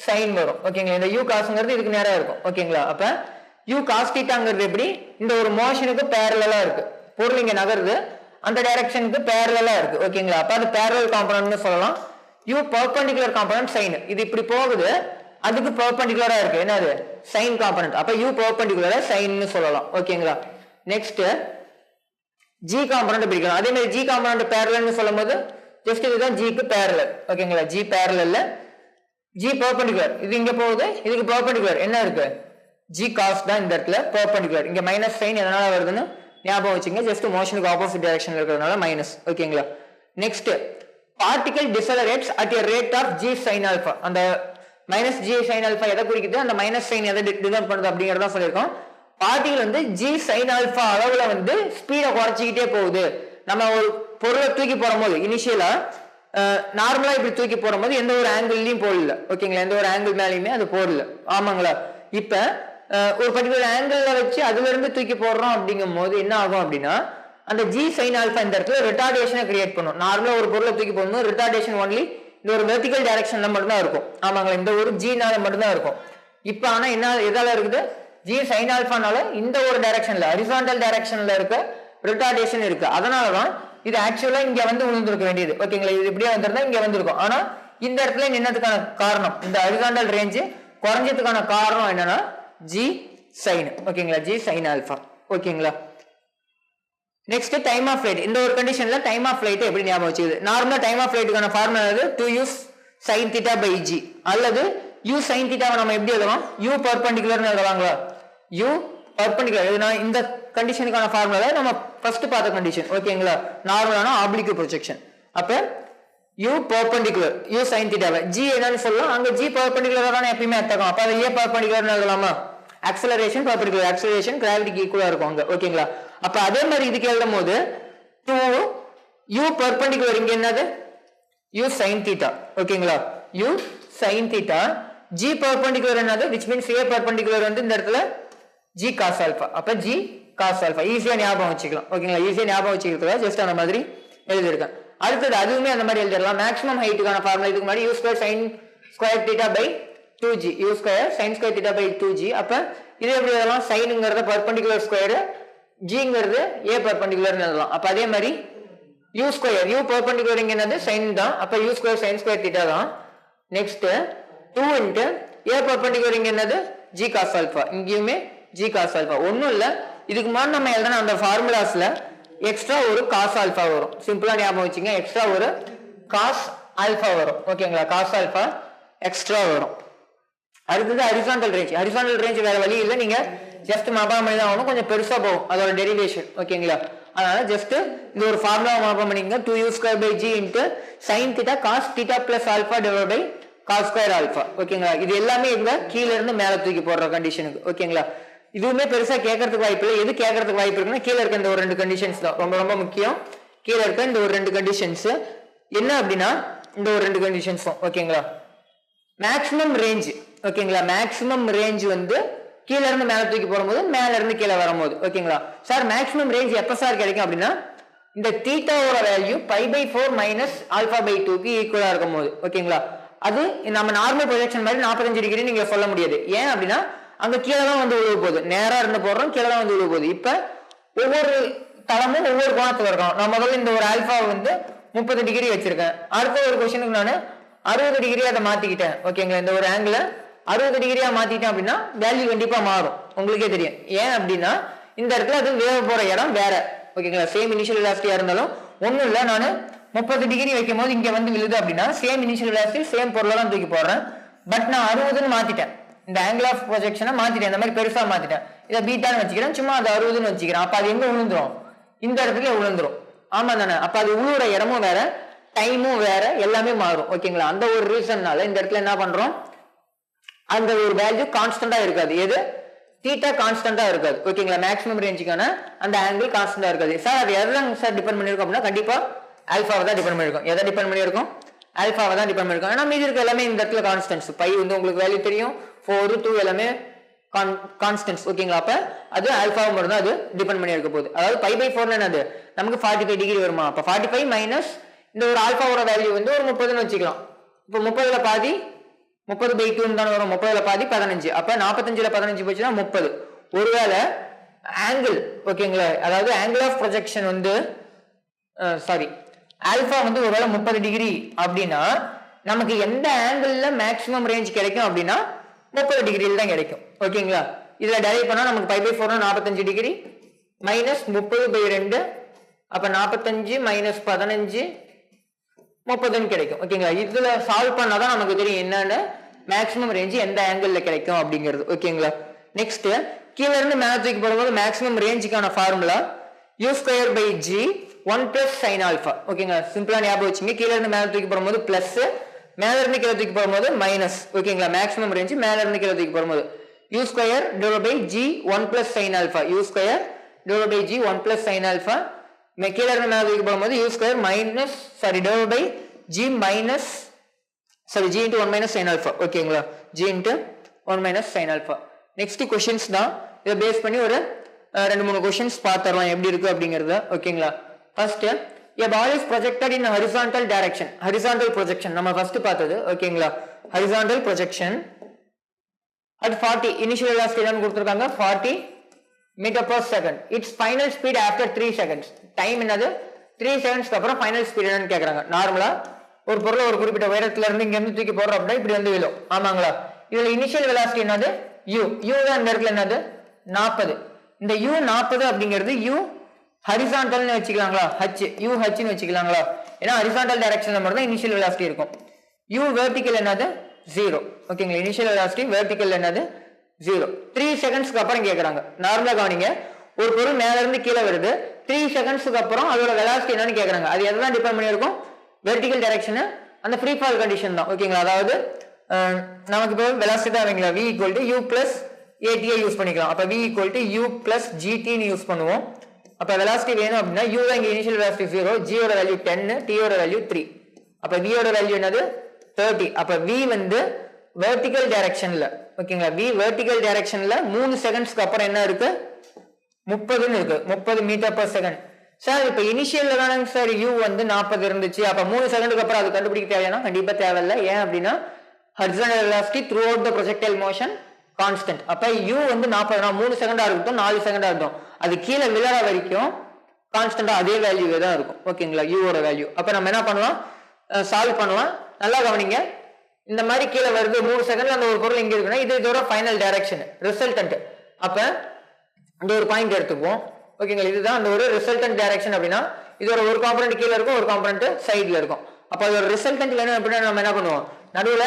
சைன் வரும் ஓகேங்களா. இந்த யூ காசுங்கிறது இதுக்கு நேரா இருக்கும் ஓகேங்களா. அப்ப யூ காஸ் தீட்டாங்கிறது எப்படி, இந்த ஒரு மோஷனுக்கு பேரலா இருக்கு. பொருள் இங்க நகருது, அந்த டைரக்ஷனுக்கு பேரலா இருக்கு ஓகேங்களா. அப்ப அது பேரலல் காம்பனன்ட்னு சொல்லலாம். யூ பெர்பெண்டிகுலர் காம்பனன்ட் சைன், இது இப்படி போகுது, அதுக்கு பெர்பெண்டிகுலரா இருக்கு என்னது, சைன் காம்பனன்ட். அப்ப யூ பெர்பெண்டிகுலரா சைன்னு சொல்லலாம் ஓகேங்களா. நெக்ஸ்ட் ஜி காம்பனன்ட் பிரிக்கணும். அதே மாதிரி ஜி காம்பனன்ட் பேரலல்னு சொல்லும்போது ஜஸ்ட் இதுதான் ஜிக்கு பேரலல் ஓகேங்களா. ஜி பேரலல்ல ஜி பெர்பெண்டிகுலர், இது இங்க போகுது, இதுக்கு பெர்பெண்டிகுலர் என்ன இருக்கு, ஜி காஸ் தான் இந்த இடத்துல பெர்பெண்டிகுலர். இங்க மைனஸ் சைன் எதனால வருதுன்னு ஞாபகம் வச்சுங்க. ஜஸ்ட் மோஷனுக்கு ஆப்போசிட் டைரக்ஷன்ல இருக்கிறதுனால மைனஸ் ஓகேங்களா. Next particle decelerates at a rate of g sine alpha. அந்த மைனஸ் ஜி சைன் ஆல்பா எதை குறிக்குது, அந்த மைனஸ் சைன் எதை டினோட் பண்ணுது அப்படிங்கறத சொல்லியிருக்கோம். பார்ட்டிகல் வந்து ஜி சைன் ஆல்பா அளவுல வந்து ஸ்பீடை குறைச்சிக்கிட்டே போகுது. நம்ம ஒரு பொருளை தூக்கி போடும்போது இனிஷியலா நார்மலா இப்படி தூக்கி போடும்போது எந்த ஒரு ஆங்கிள்லயும் போடல ஓகேங்களா, எந்த ஒரு ஆங்கிள் மேலயுமே அது போடல ஆமாங்களா. இப்ப ஒரு பர்டிகுலர் ஆங்கிள் வச்சு அதுல இருந்து தூக்கி போடுறோம் அப்படிங்கும் போது என்ன ஆகும் அப்படின்னா அந்த ஜி சைன் ஆல்பா இந்த இடத்துல ரிட்டார்டேஷனை கிரியேட் பண்ணும். நார்மலா ஒரு பொருளை தூக்கி போடும்போது ரிட்டார்டேஷன் ஒன்லி இந்த ஒரு வெர்டிகல் டைரக்ஷன்ல மட்டும்தான் இருக்கும் ஆமாங்களா, இந்த ஒரு ஜினால மட்டும்தான் இருக்கும். இப்ப ஆனா என்ன எதால இருக்குது, ஜி சைன் ஆல்பானால இந்த ஒரு டைரக்ஷன்ல ஹரிசாண்டல் டைரக்ஷன்ல இருக்க ரிட்டார்டேஷன் இருக்கு. அதனாலதான் இது ஆக்சுவலா இங்க வந்து விழுந்திருக்க வேண்டியது ஓகேங்களா. இது இப்படியே வந்திருந்தா இங்க வந்திருக்கும். ஆனா இந்த இடத்துல நின்னதுக்கான காரணம், இந்த ஹரிசாண்டல் ரேஞ்சு குறைஞ்சதுக்கான காரணம் என்னன்னா ஜி சைன் ஓகேங்களா, ஜி சைன் ஆல்பா ஓகேங்களா. Next time of flight. இந்த ஒரு கண்டிஷன்ல டைம் ஆஃப் ஃபிளைட் எப்படி ஞாபகம் வச்சுக்குது, நார்மலா டைம் ஆஃப் ஃபிளைட்டுக்கான ஃபார்முலா வந்து 2u sin θ by g அல்லது u sin θ நம்ம எப்படி எழுதலாம், u பெர்பெண்டிகுலர்னு எழுதலாங்களா. u பெர்பெண்டிகுலர் இது நான் இந்த கண்டிஷனுக்கான ஃபார்முலா நம்ம ஃபர்ஸ்ட் பார்த்த கண்டிஷன் ஓகேங்களா, நார்மலான ஆப்ளிக் ப்ரொஜெக்ஷன். அப்ப u perpendicular u sin θ g என்னன்னு சொல்லலாம், அங்க g பெர்பெண்டிகுலரா தான் எப்பயுமே அர்த்தம். அப்ப அது a பெர்பெண்டிகுலர்னு எழுதலாமா, ஆக்சலரேஷன் பெர்பெண்டிகுலர், ஆக்சலரேஷன் கிராவிட்டிக்கு ஈக்குவலா இருக்கும் அங்க ஓகேங்களா. அப்ப அதே மாதிரி இதுக்கு எழுதும் போது 2u பெர்பெண்டிகுலர் இங்க என்னது u sin θ ஓகேங்களா, u sin θ, g பெர்பெண்டிகுலர் என்னது which means a பெர்பெண்டிகுலர் வந்து இந்த இடத்துல g cos alpha. அப்ப g cos alpha ஈஸியா ஞாபகம் வச்சுக்கலாம் ஓகேங்களா. ஈஸியா ஞாபகம் வச்சுக்கிறதுக்கு ஜஸ்ட் அந்த மாதிரி எழுதிருக்கேன். அடுத்தது அதுவுமே அந்த மாதிரி எழுதிடலாம். மேக்ஸிமம் ஹைட்டுக்கான ஃபார்முலா இதுக்கு முன்னாடி u square sin square θ by 2g, u square sin square θ by 2g. அப்ப இது எப்படி எழுதலாம், சைனுங்கிறத பெர்பெண்டிகுலர் ஸ்கொயர், ஜிங்கிறது a பெர்பெண்டிகுலர்னு எழுதலாம். அப்ப அதே மாதிரி u ஸ்கொயர் u பெர்பெண்டிகுலர் இங்க என்னது sin தான் அப்ப u square sin square theta தான் நெக்ஸ்ட் 2 இன்டு a பெர்பெண்டிகுலர் இங்க என்னது g cos ஆல்பா இங்கேயுமே g cos ஆல்பா ஒண்ணும் இல்ல இதுக்கு முன்னாடி நம்ம எழுதன அந்த ஃபார்முலாஸ்ல எக்ஸ்ட்ரா ஒரு cos ஆல்பா வரும் சிம்பிளா ஞாபகம் வச்சுங்க எக்ஸ்ட்ரா ஒரு cos ஆல்பா வரும் ஓகேங்களா cos ஆல்பா எக்ஸ்ட்ரா வரும் அடுத்தது ஹரிசாண்டல் ரேஞ்ச் வேற வழி இல்ல நீங்க ஜஸ்ட் மபாம் பண்ணி தான் ஆகணும் கொஞ்சம் பெருசா போகும் அதோட டெரிவேஷன் ஓகேங்களா அதனால ஜஸ்ட் இந்த ஒரு ஃபார்முலா மபாம் பண்ணிங்க 2u square by g into sin theta cos theta plus alpha divided by cos square alpha ஓகேங்களா இது எல்லாமே இங்க கீழ இருந்து மேல தூக்கி போடுற கண்டிஷனுக்கு ஓகேங்களா இதுவுமே பெருசா கேட்கறதுக்கு வாய்ப்பு இல்லை எது கேட்கறதுக்கு வாய்ப்பு இருக்குன்னா கீழ இருக்க இந்த ஒரு ரெண்டு கண்டிஷன்ஸ் தான் ரொம்ப ரொம்ப முக்கியம் கீழ இருக்க இந்த ஒரு ரெண்டு கண்டிஷன்ஸ் என்ன அப்படின்னா இந்த ஒரு ரெண்டு கண்டிஷன்ஸ் தான் ஓகேங்களா மேக்ஸிமம் ரேஞ்ச் ஓகேங்களா மேக்ஸிமம் ரேஞ்ச் வந்து கீழ இருந்து மேல தூக்கி போடும்போது மேல இருந்து கீழே வரும்போது ஓகேங்களா சார் மேக்ஸிமம் ரேஞ்ச் எப்ப சார் கிடைக்கும் அப்படின்னா இந்த தீட்டாவோட வேல்யூ π/4 மைனஸ் α/2 க்கு ஈக்குவலா இருக்கும் போது ஓகேங்களா அது நம்ம நார்மல் ப்ரொஜெக்ஷன் மாதிரி 45 டிகிரி நீங்க சொல்ல முடியாது ஏன் அப்படின்னா அங்க கீழே தான் வந்து விழுக போகுது நேரா இருந்து போடுறோம் கீழே தான் வந்து விழுக போகுது இப்ப ஒவ்வொரு தளமும் ஒவ்வொரு கோணத்துல இருக்கும் நான் முதல்ல இந்த ஒரு ஆல்பா வந்து 30 டிகிரி வச்சிருக்கேன் அடுத்த ஒரு கொஸ்டினுக்கு நான் 60 டிகிரி அதை மாத்திக்கிட்டேன் ஓகேங்களா இந்த ஒரு ஆங்கிள் 60 டிகிரியா மாத்திட்டேன் அப்படின்னா வேல்யூ கண்டிப்பா மாறும் உங்களுக்கே தெரியும் ஏன் அப்படின்னா இந்த இடத்துல அது வேவ போற இடம் வேற ஓகேங்களா சேம் இனிஷியல் வெலாசிட்டியா இருந்தாலும் ஒண்ணும் இல்ல நான் 30 டிகிரி வைக்கும் போது இங்க வந்து விழுது அப்படின்னா சேம் இனிஷியல் வெலாசிட்டி சேம் பொருளை தான் தூக்கி போடுறேன் பட் நான் 60ன்னு மாத்திட்டேன் இந்த ஆங்கிள் ஆஃப் ப்ரொஜெக்ஷனை மாத்திட்டேன் இந்த மாதிரி பெருசா மாத்திட்டேன் இதை பீட்டான்னு வச்சுக்கிறேன் சும்மா அது 60ன்னு வச்சுக்கிறேன் அப்ப அது எங்க விழுந்துரும் இந்த இடத்துல விழுந்துரும் ஆமா தானே அப்ப அது உழுவுற இடமும் வேற டைமும் வேற எல்லாமே மாறும் ஓகேங்களா அந்த ஒரு ரீசன்னால இந்த இடத்துல என்ன பண்றோம் அந்த ஒரு வேல்யூ கான்ஸ்டன்டா இருக்காது எது தீட்டா கான்ஸ்டன்டா இருக்காது ஓகேங்களா மேக்ஸிமம் ரேஞ்சுக்கான அந்த ஆங்கிள் கான்ஸ்டன்டா இருக்காது சார் அது எதெல்லாம் சார் டிபெண்ட் பண்ணிருக்கோம் அப்படின்னா கண்டிப்பா ஆல்பாவை தான் டிபெண்ட் பண்ணிருக்கோம் எதை டிபெண்ட் பண்ணிருக்கோம் ஆல்பாவை தான் டிபெண்ட் பண்ணிருக்கோம் ஏன்னா மீதி இருக்க எல்லாமே இந்த இடத்துல கான்ஸ்டன்ஸ் பை வந்து உங்களுக்கு வேல்யூ தெரியும் 4 2 எல்லாமே கான்ஸ்டன்ஸ் ஓகேங்களா அப்ப அது ஆல்பாவை மட்டும் தான் அது டிபெண்ட் பண்ணி இருக்க போகுது அதாவது π/4 என்னது நமக்கு 45 டிகிரி வருமா அப்ப 45 மைனஸ் இந்த ஒரு ஆல்பாவோட வேல்யூ வந்து ஒரு 30ன்னு வச்சுக்கலாம் இப்போ 30ல பாதி 30/2 தான் வரும் 30ல பாதி 15 அப்ப 45ல 15 போச்சுன்னா 30 ஒருவேளை ஆங்கிள் ஓகேங்களா அதாவது ஆங்கிள் ஆஃப் ப்ரொஜெக்ஷன் வந்து சாரி ஆல்பா வந்து ஒருவேளை 30 டிகிரி அப்படின்னா நமக்கு எந்த ஆங்கிள் மேக்ஸிமம் ரேஞ்ச் கிடைக்கும் அப்படின்னா 30 டிகிரியில் தான் கிடைக்கும் ஓகேங்களா இதுல டெரைவ் பண்ணா நமக்கு π/4 45 டிகிரி மைனஸ் 30/2 அப்ப 45 மைனஸ் 15 30ன்னு கிடைக்கும் ஓகேங்களா இதுல சால்வ் பண்ணாதான் நமக்கு தெரியும் என்னன்னு மேக்ஸிமம் ரேஞ்ச் எந்த ஆங்கிள் கிடைக்கும் அப்படிங்கிறது ஓகேங்களா நெக்ஸ்ட் கீழ இருந்து மேல தூக்கி போடும்போது மேக்ஸிமம் ரேஞ்சுக்கான formula u square by g 1 plus sin alpha ஓகேங்களா சிம்பிளா ஞாபகம் வச்சுங்க கீழ இருந்து மேல தூக்கி போடும்போது பிளஸ் மேல இருந்து கீழ தூக்கி போடும்போது மைனஸ் ஓகேங்களா மேக்ஸிமம் ரேஞ்ச் மேல இருந்து கீழ தூக்கி போடும்போது u square divided by g 1 plus sin alpha u square divided by g 1 plus sin alpha கீழ இருந்து மேல தூக்கி போடும்போது u square minus sorry divided by g minus sorry g into 1 minus sin alpha ஓகேங்களா g into 1 minus sin alpha next questions தான் இத base பண்ணி ஒரு ரெண்டு மூணு क्वेश्चंस பார்த்தறலாம் எப்படி இருக்கு அப்படிங்கறத ஓகேங்களா first a ball is projected in a horizontal direction horizontal projection நம்ம ஃபர்ஸ்ட் பார்த்தது ஓகேங்களா horizontal projection at 40 initial velocity என்ன கொடுத்திருக்காங்க 40 meter per second its final speed after 3 seconds time என்னது 3 seconds க்கு அப்புறம் final speed என்னன்னு கேக்குறாங்க நார்மலா ஒரு பொருளை ஒரு குறிப்பிட்ட உயரத்துல இருந்து இங்க இருந்து தூக்கி போறோம் அப்படின்னா இப்படி வந்து விழும் ஆமாங்களா இதுல இனிஷியல் வெலாசிட்டி என்னது u தான் இந்த இடத்துல என்னது 40 இந்த u 40 அப்படிங்கிறது u ஹரிசாண்டல்னு வச்சுக்கலாங்களா u h ன்னு வச்சுக்கலாங்களா ஏன்னா ஹரிசாண்டல் டைரக்ஷன்ல மட்டும் தான் இனிஷியல் வெலாசிட்டி இருக்கும் u வெர்டிகல் என்னது 0 ஓகேங்களா இனிஷியல் வெலாசிட்டி வெர்டிகல் என்னது 0 3 செகண்ட்ஸ்க்கு அப்புறம் கேக்குறாங்க நார்மலா கவனிங்க ஒரு பொருள் மேல இருந்து கீழே வருது 3 செகண்ட்ஸ்க்கு அப்புறம் அதோட வெலாசிட்டி என்னன்னு கேக்குறாங்க அது எதெல்லாம் டிபெண்ட் பண்ணி இருக்கும் வெர்டிகல் டைரக்ஷன் அந்த ஃப்ரீ ஃபால் கண்டிஷன் தான் ஓகேங்களா அதாவது நமக்கு இப்போ வெலாசிட்டி தான் வைங்களா v u plus at use பண்ணிக்கலாம் அப்ப v u plus gt ன்னு யூஸ் பண்ணுவோம் அப்ப வெலாசிட்டி வேணும் அப்படின்னா u தான் இங்க இனிஷியல் வெலாசிட்டி 0 g ஓட வேல்யூ 10 t ஓட வேல்யூ 3 அப்ப v ஓட வேல்யூ என்னது 30 அப்ப v வந்து வெர்டிகல் டைரக்ஷன்ல ஓகேங்களா v வெர்டிகல் டைரக்ஷன்ல 3 செகண்ட்ஸ்க்கு அப்புறம் என்ன இருக்கு 30 ன்னு இருக்கு 30 மீட்டர் per செகண்ட் சார் இப்ப இனிஷியல்ல தானங்க சார் u வந்து 40 இருந்துச்சு அப்ப 3 செகண்டுக்கு அப்புறம் அது கண்டுபிடிக்க தேவையானா கண்டிப்பா தேவையில்லை ஏன் அப்படின்னா horizontal velocity throughout the projectile motion constant அப்ப u வந்து 40 3 செகண்டா இருக்கட்டும் 4 செகண்டா இருக்கட்டும் அது கீழே விழற வரைக்கும் கான்ஸ்டன்டா அதே வேல்யூவே தான் இருக்கும் ஓகேங்களா யூவோட வேல்யூ. அப்ப நம்ம என்ன பண்ணலாம் சால்வ் பண்ணலாம். நல்லா கவனிங்க, இந்த மாதிரி கீழே வருது 3 செகண்ட்ல அந்த ஒரு பொருள் எங்க இருக்குன்னா இது இதோட ஃபைனல் டைரக்ஷன் ரிசல்டன்ட். அப்ப இந்த ஒரு பாயிண்ட் எடுத்துப்போம் ஓகேங்களா, இதுதான் அந்த ஒரு ரிசல்டன்ட் டைரக்ஷன் அப்படின்னா இதோட ஒரு காம்பனன்ட் கீழே இருக்கும் ஒரு காம்பனன்ட் சைட்ல இருக்கும். அப்ப அதோட ரிசல்டன்ட் வேணும் அப்படின்னா நம்ம என்ன பண்ணுவோம் நடுவுல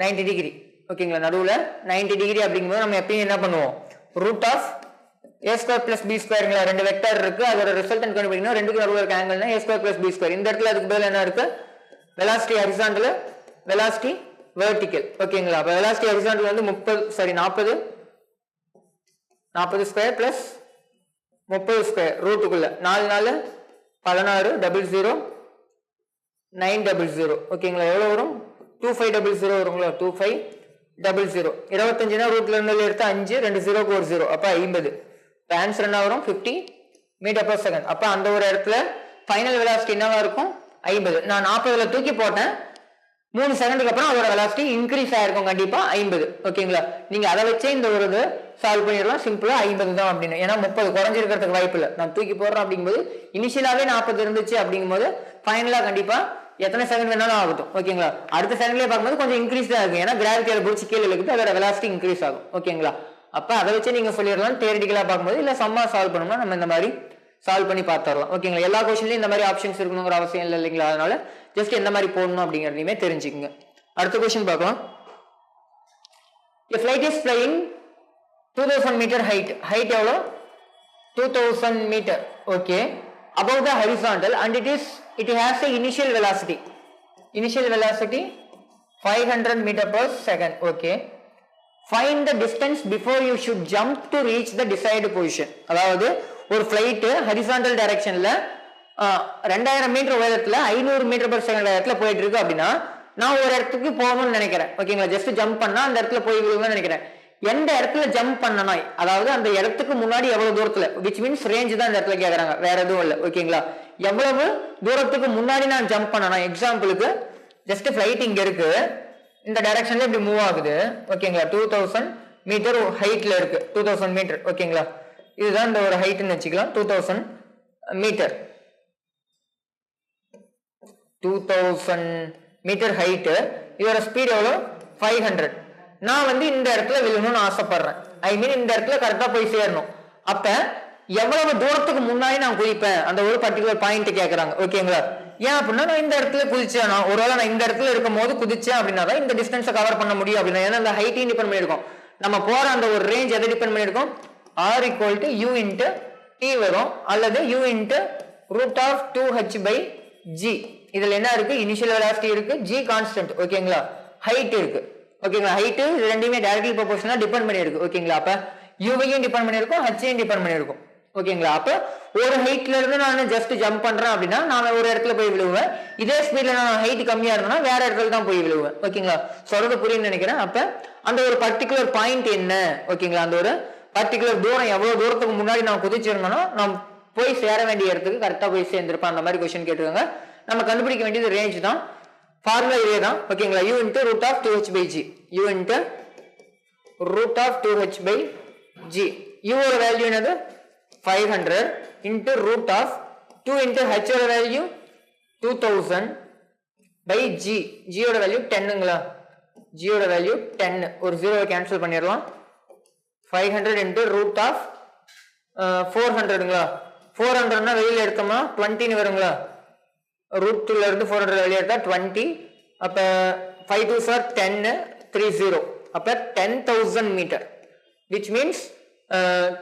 90 டிகிரி ஓகேங்களா, நடுவுல 90 டிகிரி அப்படிங்கும்போது நம்ம எப்பயும் என்ன பண்ணுவோம் root of a square plus B ஸ்கொயருங்களா, ரெண்டு வெக்டர் இருக்கு அதோட ரிசல்டன்ட் கண்டுபிடிக்கணும். ரெண்டுக்கு நடுவுல இருக்க ஆங்கிள்னா a square plus B square. இந்த இடத்துல அதுக்கு பதில் என்ன இருக்கு வெலாசிட்டி ஹரிசாண்டல் வெலாசிட்டி வெர்டிகல் ஓகேங்களா. அப்ப வெலாசிட்டி ஹரிசாண்டல் வந்து 40 ஸ்கொயர் பிளஸ் 30 ஸ்கொயர் ரூட்டுக்குள்ள 4 4 16 00 900 ஓகேங்களா. எவ்வளவு வரும் 2500 வருங்களா, 2500 25 ரூட்ல இருந்து எடுத்து 5 2 0 ஒரு 0 அப்ப 50. ஆன்சர் என்ன வரும் 50 மீட்டர் பர் செகண்ட். அப்ப அந்த ஒரு இடத்துல ஃபைனல் வெலாசிட்டி என்னவா இருக்கும் 50. நான் 40ல தூக்கி போட்டேன் 3 செகண்டுக்கு அப்புறம் அதோட வெலாசிட்டி இன்க்ரீஸ் ஆயிருக்கும் கண்டிப்பா 50 ஓகேங்களா. நீங்க அதை வச்சே இந்த ஒரு இது சால்வ் பண்ணிடலாம் சிம்பிளா 50 தான் அப்படின்னு. ஏன்னா 30 குறைஞ்சிருக்கிறதுக்கு வாய்ப்பு இல்லை. நான் தூக்கி போடுறேன் அப்படிங்கும்போது இனிஷியலாவே 40 இருந்துச்சு அப்படிங்கும்போது ஃபைனலா கண்டிப்பா எத்தனை செகண்ட் வேணாலும் ஆகட்டும் ஓகேங்களா. அடுத்த செகண்ட்லயே பார்க்கும்போது கொஞ்சம் இன்க்ரீஸ் தான் இருக்கும், ஏன்னா கிராவிட்டியால பிடிச்சி கீழே இருக்குது அதோட வெலாசிட்டி இன்க்ரீஸ் ஆகும் ஓகேங்களா. அப்ப அதை வச்சு நீங்க சொல்லிடலாம். தியரிட்டிக்கலா பார்க்கும்போது இல்ல சம்மா சால்வ் பண்ணோம்னா நம்ம இந்த மாதிரி சால்வ் பண்ணி பார்த்துடலாம் ஓகேங்களா. எல்லா கொஸ்டின்லயும் இந்த மாதிரி ஆப்ஷன்ஸ் இருக்கணுங்கிற அவசியம் இல்லை இல்லைங்களா. அதனால ஜஸ்ட் எந்த மாதிரி போடணும் அப்படிங்கிறதையுமே தெரிஞ்சுக்கங்க. அடுத்த கொஸ்டின் பார்க்கலாம். A flight is flying 2000 meter height எவ்வளோ 2000 meter okay above the horizontal and it has a initial velocity 500 meter per second okay. Find the distance before you should jump to reach the desired position. அதாவது ஒரு flight horizontal டைரக்ஷன்ல 2000 metre உயரத்துல 500 metre per second இடத்துல போயிட்டு இருக்கு அப்படின்னா நான் ஒரு இடத்துக்கு போகணும்னு நினைக்கிறேன் ஓகேங்களா. ஜஸ்ட் ஜம்ப் பண்ணா அந்த இடத்துல போய் விழுவுன்னு நினைக்கிறேன். எந்த இடத்துல ஜம்ப் பண்ணனா அதாவது அந்த இடத்துக்கு முன்னாடி எவ்வளவு தூரத்துல விச் மீன்ஸ் ரேஞ்ச் தான் இந்த இடத்துல கேக்குறாங்க, வேற எதுவும் இல்லை ஓகேங்களா. எவ்வளவு தூரத்துக்கு முன்னாடி நான் ஜம்ப் பண்ணனா, எக்ஸாம்பிளுக்கு ஜஸ்ட் ஃபிளைட் இங்க இருக்கு இந்த டைரக்ஷன்ல இப்படி மூவ் ஆகுது ஓகேங்களா. 2000 மீட்டர் ஹைட்ல இருக்கு 2000 மீட்டர் ஓகேங்களா. இதுதான் இந்த ஒரு ஹைட்னு வச்சுக்கலாம் 2000 மீட்டர் 2000 மீட்டர் ஹைட். இதோட ஸ்பீட் எவ்வளோ 500. நான் வந்து இந்த இடத்துல விழணும்னு ஆசைப்படுறேன், ஐ மீன் இந்த இடத்துல கரெக்டா போய் சேரணும். அப்ப எவ்வளவு தூரத்துக்கு முன்னாடி நான் குதிப்பேன் அந்த ஒரு பர்டிகுலர் பாயிண்ட் கேட்கறாங்க ஓகேங்களா. ஏன் அப்படின்னா நான் இந்த இடத்துல குதிச்சேன், ஒருவேளை நான் இந்த இடத்துல இருக்கும் போது குதிச்சேன் அப்படின்னா தான் இந்த டிஸ்டன்ஸை கவர் பண்ண முடியும் அப்படின்னா. ஏன்னா அந்த ஹைட்டையும் டிபெண்ட் பண்ணிருக்கோம், நம்ம போற அந்த ஒரு ரேஞ்ச் எதை டிபெண்ட் பண்ணிருக்கோம் r equal to u into t வரும் அல்லது u into root of 2h/g. இதுல என்ன இருக்கு இனிஷியல் வெலாசிட்டி இருக்கு, g கான்ஸ்டன்ட் ஓகேங்களா, ஹைட் இருக்கு ஓகேங்களா. ஹைட் ரெண்டுமே டைரக்ட்லி ப்ரொபோர்ஷனலா டிபெண்ட் பண்ணிருக்கு ஓகேங்களா. அப்ப u-வையும் டிபெண்ட் பண்ணிருக்கும் h-ஐயும் டிபெண்ட் பண்ணிருக்கும் ஓகேங்களா. அப்ப ஒரு ஹைட்ல இருந்து நான் ஜஸ்ட் ஜம்ப் பண்றேன் அப்படின்னா நான் ஒரு இடத்துல போய் விழுவேன். இதே ஸ்பீட்ல நான் ஹைட் கம்மியா இருந்தேன்னா வேற இடத்துல தான் போய் விழுவேன் ஓகேங்களா. சொல்றது புரியுன்னு நினைக்கிறேன். அப்ப அந்த ஒரு பர்டிகுலர் பாயிண்ட் என்ன ஓகேங்களா, அந்த ஒரு பர்டிகுலர் தூரம் எவ்வளவு தூரத்துக்கு முன்னாடி நான் குதிச்சிருந்தோம்னா நான் போய் சேர வேண்டிய இடத்துக்கு கரெக்டா போய் சேர்ந்திருப்பேன். அந்த மாதிரி கொஸ்டின் கேட்டுருக்காங்க. நம்ம கண்டுபிடிக்க வேண்டியது ரேஞ்ச் தான், ஃபார்முலா இதே தான் ஓகேங்களா. u into root of 2h/g u into root of 2h/g. u ஓட வேல்யூ என்னது 500 into root of 2 into h ஓட வேல்யூ 2000 by g. g ஓட வேல்யூ 10ங்களா, g ஓட வேல்யூ 10. ஒரு 0 கேன்சல் பண்ணிடலாம். 500 into root of 400ங்களா, 400னா வெளியில எடுத்தோம்னா 20 வருங்களா. ரூட்ல இருந்து 400 வெளியே எடுத்தா 20. அப்ப 5 2s are 10 30 அப்ப 10,000 மீட்டர் விச் மீன்ஸ்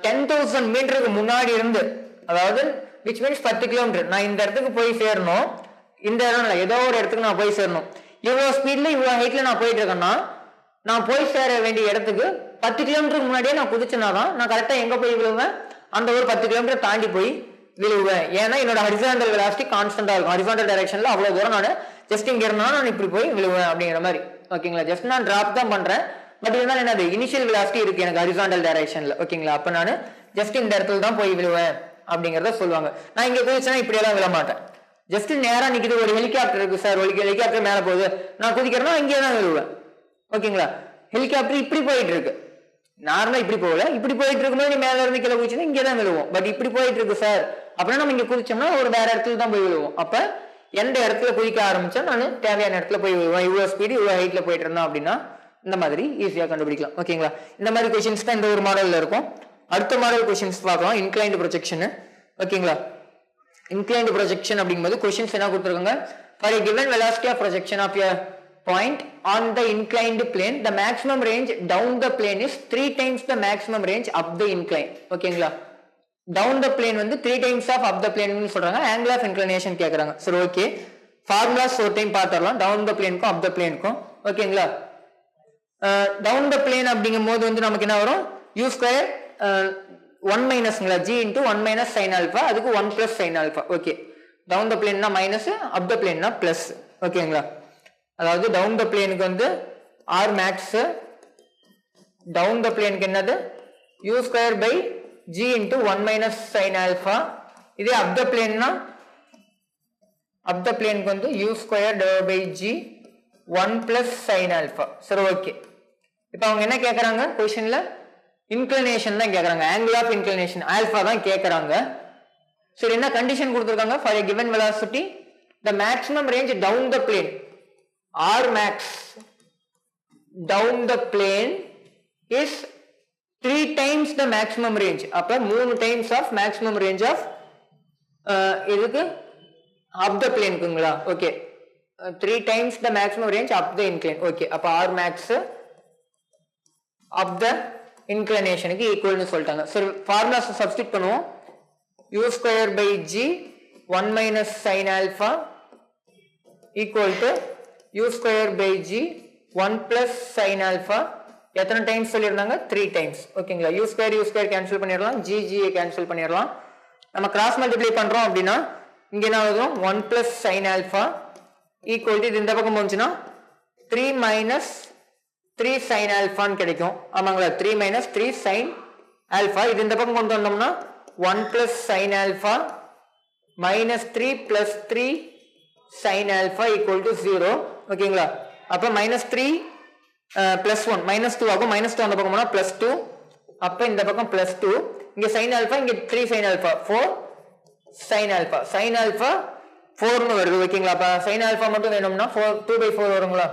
10,000 மீட்டருக்கு முன்னாடி இருந்து, அதாவது விச் மீன்ஸ் 10 கிலோமீட்டர் நான் இந்த இடத்துக்கு போய் சேரணும். இந்த இடம் ஏதோ ஒரு இடத்துக்கு நான் போய் சேரணும். இவ்வளவு ஸ்பீட்ல இவ்வளவு ஹைட்ல நான் போயிட்டு இருக்கேன்னா நான் போய் சேர வேண்டிய இடத்துக்கு 10 கிலோமீட்டருக்கு முன்னாடியே நான் குதிச்சேனாதான் நான் கரெக்டா எங்க போய் விழுவேன் அந்த ஒரு 10 கிலோமீட்டர் தாண்டி போய் விழுவேன். ஏன்னா என்னோட ஹரிசாண்டல் வெலாசிட்டி கான்ஸ்டன்டா இருக்கும். ஹரிசாண்டல் டைரக்ஷன்ல அவ்வளவு தூரம் நான் ஜஸ்ட் இங்க இருந்தா நான் இப்படி போய் விழுவேன் அப்படிங்கிற மாதிரி ஓகேங்களா. ஜஸ்ட் நான் டிராப் தான் பண்றேன், பட் இருந்தாலும் என்னது இனிஷியல் வெலாசிட்டி இருக்கு எனக்கு ஹரிசாண்டல் டைரக்ஷன்ல ஓகேங்களா. அப்ப நான் ஜஸ்ட் இந்த இடத்துல தான் போய் விழுவேன் அப்படிங்கறத சொல்லுவாங்க. நான் இங்க குதிச்சேன்னா இப்படி எல்லாம் விழ மாட்டேன். ஜஸ்ட் நேரா நிக்குது, ஒரு ஹெலிகாப்டர் இருக்கு சார், ஒரு ஹெலிகாப்டர் மேல போகுது, நான் குதிக்கிறேன்னா இங்கே தான் விழுவேன் ஓகேங்களா. ஹெலிகாப்டர் இப்படி போயிட்டு இருக்கு, நார்மலா இப்படி போகல, இப்படி போயிட்டு இருக்கும்போது நீ மேல இருந்து கீழே குதிச்சுன்னா இங்கே தான் விழுவோம். பட் இப்படி போயிட்டு இருக்கு சார் அப்படின்னா நம்ம இங்க குதிச்சோம்னா ஒரு வேற இடத்துல தான் போய் விழுவோம். அப்ப எந்த இடத்துல குதிக்க ஆரம்பிச்சா நான் தேவையான இடத்துல போய் விழுவேன். இவ்வளவு ஸ்பீடு இவ்வளவு ஹைட்ல போயிட்டு இருந்தோம் அப்படின்னா இந்த மாதிரி ஈஸியா கண்டுபிடிக்கலாம். ஓகேங்களா? இந்த மாதிரி கொஸ்டின்ஸ் தான் இந்த ஒரு மாடல்ல இருக்கும். அடுத்த மாடல் கொஸ்டின்ஸ் பார்க்கலாம். Inclined projection. ஓகேங்களா? இன்க்ளைன்டு ப்ரொஜெக்ஷன் அப்படிங்கும்போது கொஸ்டின்ஸ் என்ன கொடுத்துருக்காங்க? For a given velocity of projection of a point on the inclined plane, the maximum range down the plane is 3 times the maximum range up the incline. ஓகேங்களா? down the plane வந்து 3 times of up the plane னு சொல்றாங்க. angle of inclination கேக்குறாங்க. சரி, okay. Formulas ஒரு time பார்த்தறலாம். down the plane க்கும் up the plane க்கும். ஓகேங்களா? down the plane அப்படிங்கும்போது வந்து நமக்கு என்ன வரும்? u square 1 மைனஸ்ங்களா g into 1 minus sin alpha, அதுக்கு 1 plus sin alpha. Okay. down the plane னா மைனஸ், up the plane னா பிளஸ். ஓகேங்களா? அதாவது down the plane க்கு வந்து r max, down the plane க்கு என்னது u square by g into 1 minus sin alpha. இதே up the plane னா up the plane க்கு வந்து u square divided by g 1 plus sin alpha. சரி, ஓகே. இப்போ அவங்க என்ன கேக்குறாங்க क्वेश्चनல? இன்க்ளினேஷன் தான் கேக்குறாங்க. angle of inclination alpha தான் கேக்குறாங்க. சரி, என்ன கண்டிஷன் கொடுத்திருக்காங்க? for a given velocity the maximum range down the plane r max down the plane is 3 times the maximum range. அப்ப 3 times of maximum range of இதுக்கு up the plane குங்களா? ஓகே. 3 times the maximum range up the incline. ஓகே. அப்ப r max up the inclination க்கு equal னு சொல்லிட்டாங்க. சரி, ஃபார்முலாஸ் சப்ஸ்டிட்யூட் பண்ணுவோம். u square by g 1 minus sin alpha equal to u square by g 1 plus sin alpha. எத்தனை times சொல்லிருந்தாங்க? 3 times. ஓகேங்களா? u square கேன்சல் பண்ணிரலாம், g கேன்சல் பண்ணிரலாம். நம்ம கிராஸ் மல்டிப்ளை பண்றோம் அப்படினா இங்க என்ன ஆகும்? 1 plus sin alpha equal to, இது இந்த பக்கம் போச்சுனா 3 minus 3 sin alpha ன்னு கிடைக்கும். ஆமாங்களா? 3 minus 3 sin alpha. இது இந்த பக்கம் கொண்டு வந்தோம்னா 1 plus sin alpha minus 3 plus 3 sin alpha equal to 0. ஓகேங்களா? அப்ப minus 3 plus 1 minus 2 ஆகும். minus 2 அந்த பக்கம் போனா plus 2. அப்ப இந்த பக்கம் plus 2. இங்க sin alpha, இங்க 3 sin alpha 4 sin alpha. sin alpha 4 னு வருது. ஓகேங்களா? அப்ப sin alpha மட்டும் வேணும்னா 2/4 வருங்களா?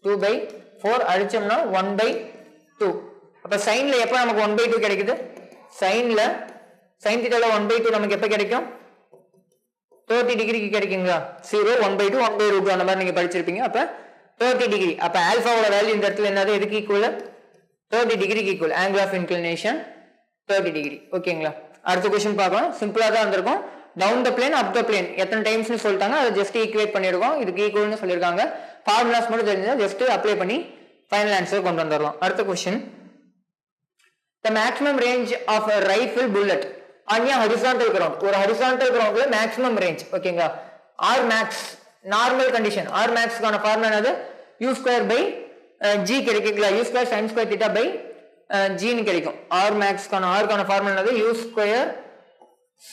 2/4 அடிச்சோம்னா 1/2. அப்ப sinல எப்ப நமக்கு 1/2 கிடைக்குது? sinல sin theta 1/2 நமக்கு எப்ப கிடைக்கும்? 30 டிகிரிக்கு கிடைக்குங்களா? 0 1/2 1/2 அந்த மாதிரி நீங்க படிச்சிருப்பீங்க. அப்ப 30 டிகிரி. அப்ப ஆல்பாவோட வேல்யூ இந்த இடத்துல என்னது? எதுக்கு ஈக்குவல்? 30 டிகிரிக்கு equal. angle of inclination 30 degree. ஓகேங்களா? அடுத்த क्वेश्चन பார்க்கலாம். சிம்பிளா தான் இருந்திருக்கும். down the plane up the plane எத்தனை டைம்ஸ் னு சொல்லிட்டாங்க. அதை ஜஸ்ட் ஈக்குவேட் பண்ணிருக்கோம். இதுக்கு ஈக்குவல் னு சொல்லிருக்காங்க. ஃபார்முலாஸ் மட்டும் தெரிஞ்சா ஜஸ்ட் அப்ளை பண்ணி ஃபைனல் ஆன்சர் கொண்டு வந்துறலாம். அடுத்த question, the maximum range of a rifle bullet on a horizontal ground. ஒரு horizontal groundல maximum range. ஓகேங்களா? r max normal condition. r max கான ஃபார்முலா என்னது? u square by g கிடைக்குங்களா? u square sin square theta by g னு கிடைக்கும். r max கான r கான formula என்னது? u square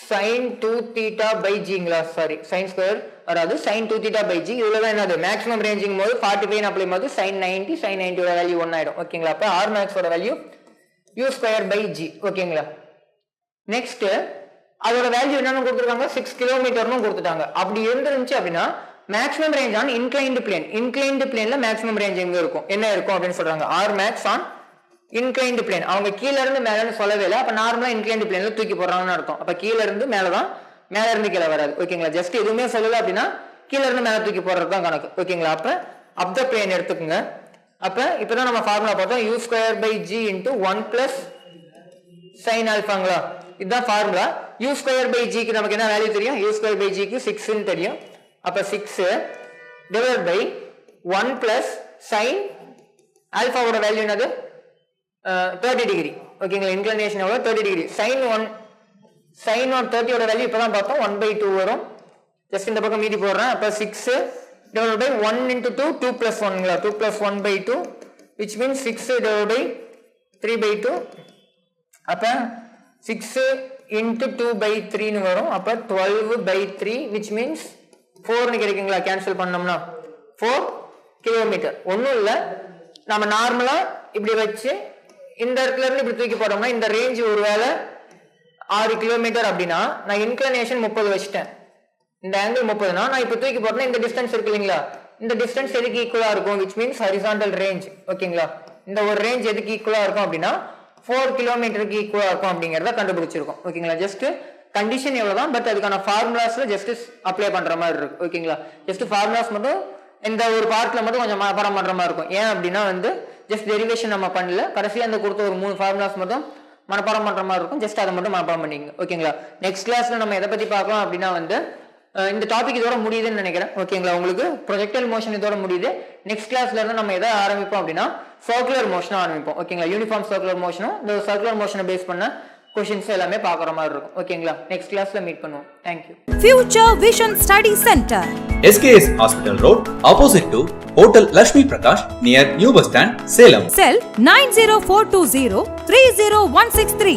sin 2 theta by g ங்களா? சாரி, sin square வராது. sin 2 theta by g. இவ்வளவுதான் என்னது? மேக்ஸிமம் ரேஞ்சிங் போது 45 அப்ளை பண்ணும்போது sin 90 sin 90 ஓட வேல்யூ 1 ஆயிடும். ஓகேங்களா? அப்ப r max ஓட value u square by g. ஓகேங்களா? நெக்ஸ்ட் அதோட வேல்யூ என்னன்னு கொடுத்திருக்காங்க? 6 கிலோமீட்டர்னு கொடுத்துட்டாங்க. அப்படி இருந்துருந்துச்சு அப்படின்னா maximum range on inclined plane. Inclined பிளேன்ல மேக்ஸிமம் ரேஞ்ச் எங்க இருக்கும்? என்ன இருக்கும் அப்படின்னு சொல்றாங்க? r max on inclined plane. அவங்க கீழ இருந்து மேலன்னு சொல்லவே இல்லை. அப்ப நார்மலா இன்க்ளைன்டு பிளேன்ல தூக்கி போடுறாங்கன்னு அர்த்தம். அப்ப கீழ இருந்து மேலதான், மேல இருந்து கீழே வராது. ஓகேங்களா? ஜஸ்ட் எதுவுமே சொல்லல அப்படின்னா கீழ இருந்து மேல தூக்கி போடுறதுதான் கணக்கு. ஓகேங்களா? அப்ப up the plane எடுத்துக்கோங்க. அப்ப இப்பதான் நம்ம ஃபார்முலா பார்த்தோம். u square by g into 1 plus sin alphaங்களா? இதுதான் formula. u square by g க்கு நமக்கு என்ன வேல்யூ தெரியும்? u square by g க்கு 6 ன்னு தெரியும். அப்ப 6 divided by 1 plus sin alpha ஓட வேல்யூ என்னது? 30 டிகிரி. ஓகேங்களா? இன்க்ளினேஷன் எவ்வளவு? 30 டிகிரி. sin 30 ஓட வேல்யூ இப்பதான் பார்த்தோம். 1/2 வரும். ஜஸ்ட் இந்த பக்கம் மீதி போடுறேன். அப்ப 6 divided by 1 into 2 2 plus 1ங்களா? 2 plus 1/2 which means 6 divided by 3/2. அப்ப 6 into 2/3 னு வரும். அப்ப 12/3 which means 4 னு கிடைக்குங்களா? கேன்சல் பண்ணோம்னா 4 கிலோமீட்டர். ஒண்ணும் இல்ல, நம்ம நார்மலா இப்படி வச்சு இந்த இடத்துல இருந்து இப்படி தூக்கி போட்டோம்னா இந்த ரேஞ்ச் ஒருவேளை 6 கிலோமீட்டர் அப்படின்னா நான் இன்க்ளினேஷன் 30 வச்சுட்டேன். இந்த ஆங்கிள் 30னா நான் இப்போ தூக்கி போட்டேன்னா இந்த டிஸ்டன்ஸ் இருக்கு இல்லைங்களா, இந்த டிஸ்டன்ஸ் எதுக்கு ஈக்குவலா இருக்கும், விச் மீன்ஸ் ஹரிசாண்டல் ரேஞ்ச். ஓகேங்களா, இந்த ஒரு ரேஞ்ச் எதுக்கு ஈக்குவலா இருக்கும் அப்படின்னா 4 கிலோமீட்டருக்கு ஈக்குவலா இருக்கும் அப்படிங்கிறத கண்டுபிடிச்சிருக்கோம். ஓகேங்களா, ஜஸ்ட் கண்டிஷன் எவ்வளவுதான், பட் அதுக்கான ஃபார்முலாஸ்ல ஜஸ்ட் அப்ளை பண்ற மாதிரி இருக்கு. ஓகேங்களா, ஜஸ்ட் ஃபார்முலாஸ் மட்டும் இந்த ஒரு பார்ட்ல மட்டும் கொஞ்சம் மனப்பாடம் பண்ற மாதிரி இருக்கும். ஏன் அப்படின்னா வந்து ஜஸ்ட் டெரிவேஷன் நம்ம பண்ணல, கடைசியா அந்த கொடுத்த ஒரு 3 ஃபார்முலாஸ் மட்டும் மனப்பாடம் பண்ற மாதிரி இருக்கும். ஜஸ்ட் அதை மட்டும் மனப்பாடம் பண்ணிங்க. ஓகேங்களா, நெக்ஸ்ட் கிளாஸ்ல நம்ம எதை பத்தி பார்க்கலாம் அப்படின்னா வந்து இந்த டாபிக் இதோட முடியுதுன்னு நினைக்கிறேன். ஓகேங்களா, உங்களுக்கு ப்ரொஜெக்டைல் மோஷன் இதோட முடியுது. நெக்ஸ்ட் கிளாஸ்ல இருந்து நம்ம எதை ஆரம்பிப்போம் அப்படின்னா சர்க்குலர் மோஷன் ஆரம்பிப்போம். ஓகேங்களா, யூனிஃபார்ம் சர்க்குலர் மோஷனும் இந்த சர்க்குலர் மோஷனை பேஸ் பண்ண क्वेश्चंस எல்லாமே பார்க்குற மாதிரி இருக்கும். ஓகேங்களா, நெக்ஸ்ட் கிளாஸ்ல மீட் பண்ணுவோம். Thank you. Future Vision Study Center, SKS Hospital Road, opposite to Hotel Lakshmi Prakash, near New Bus Stand, Salem. Cell 90420 30163.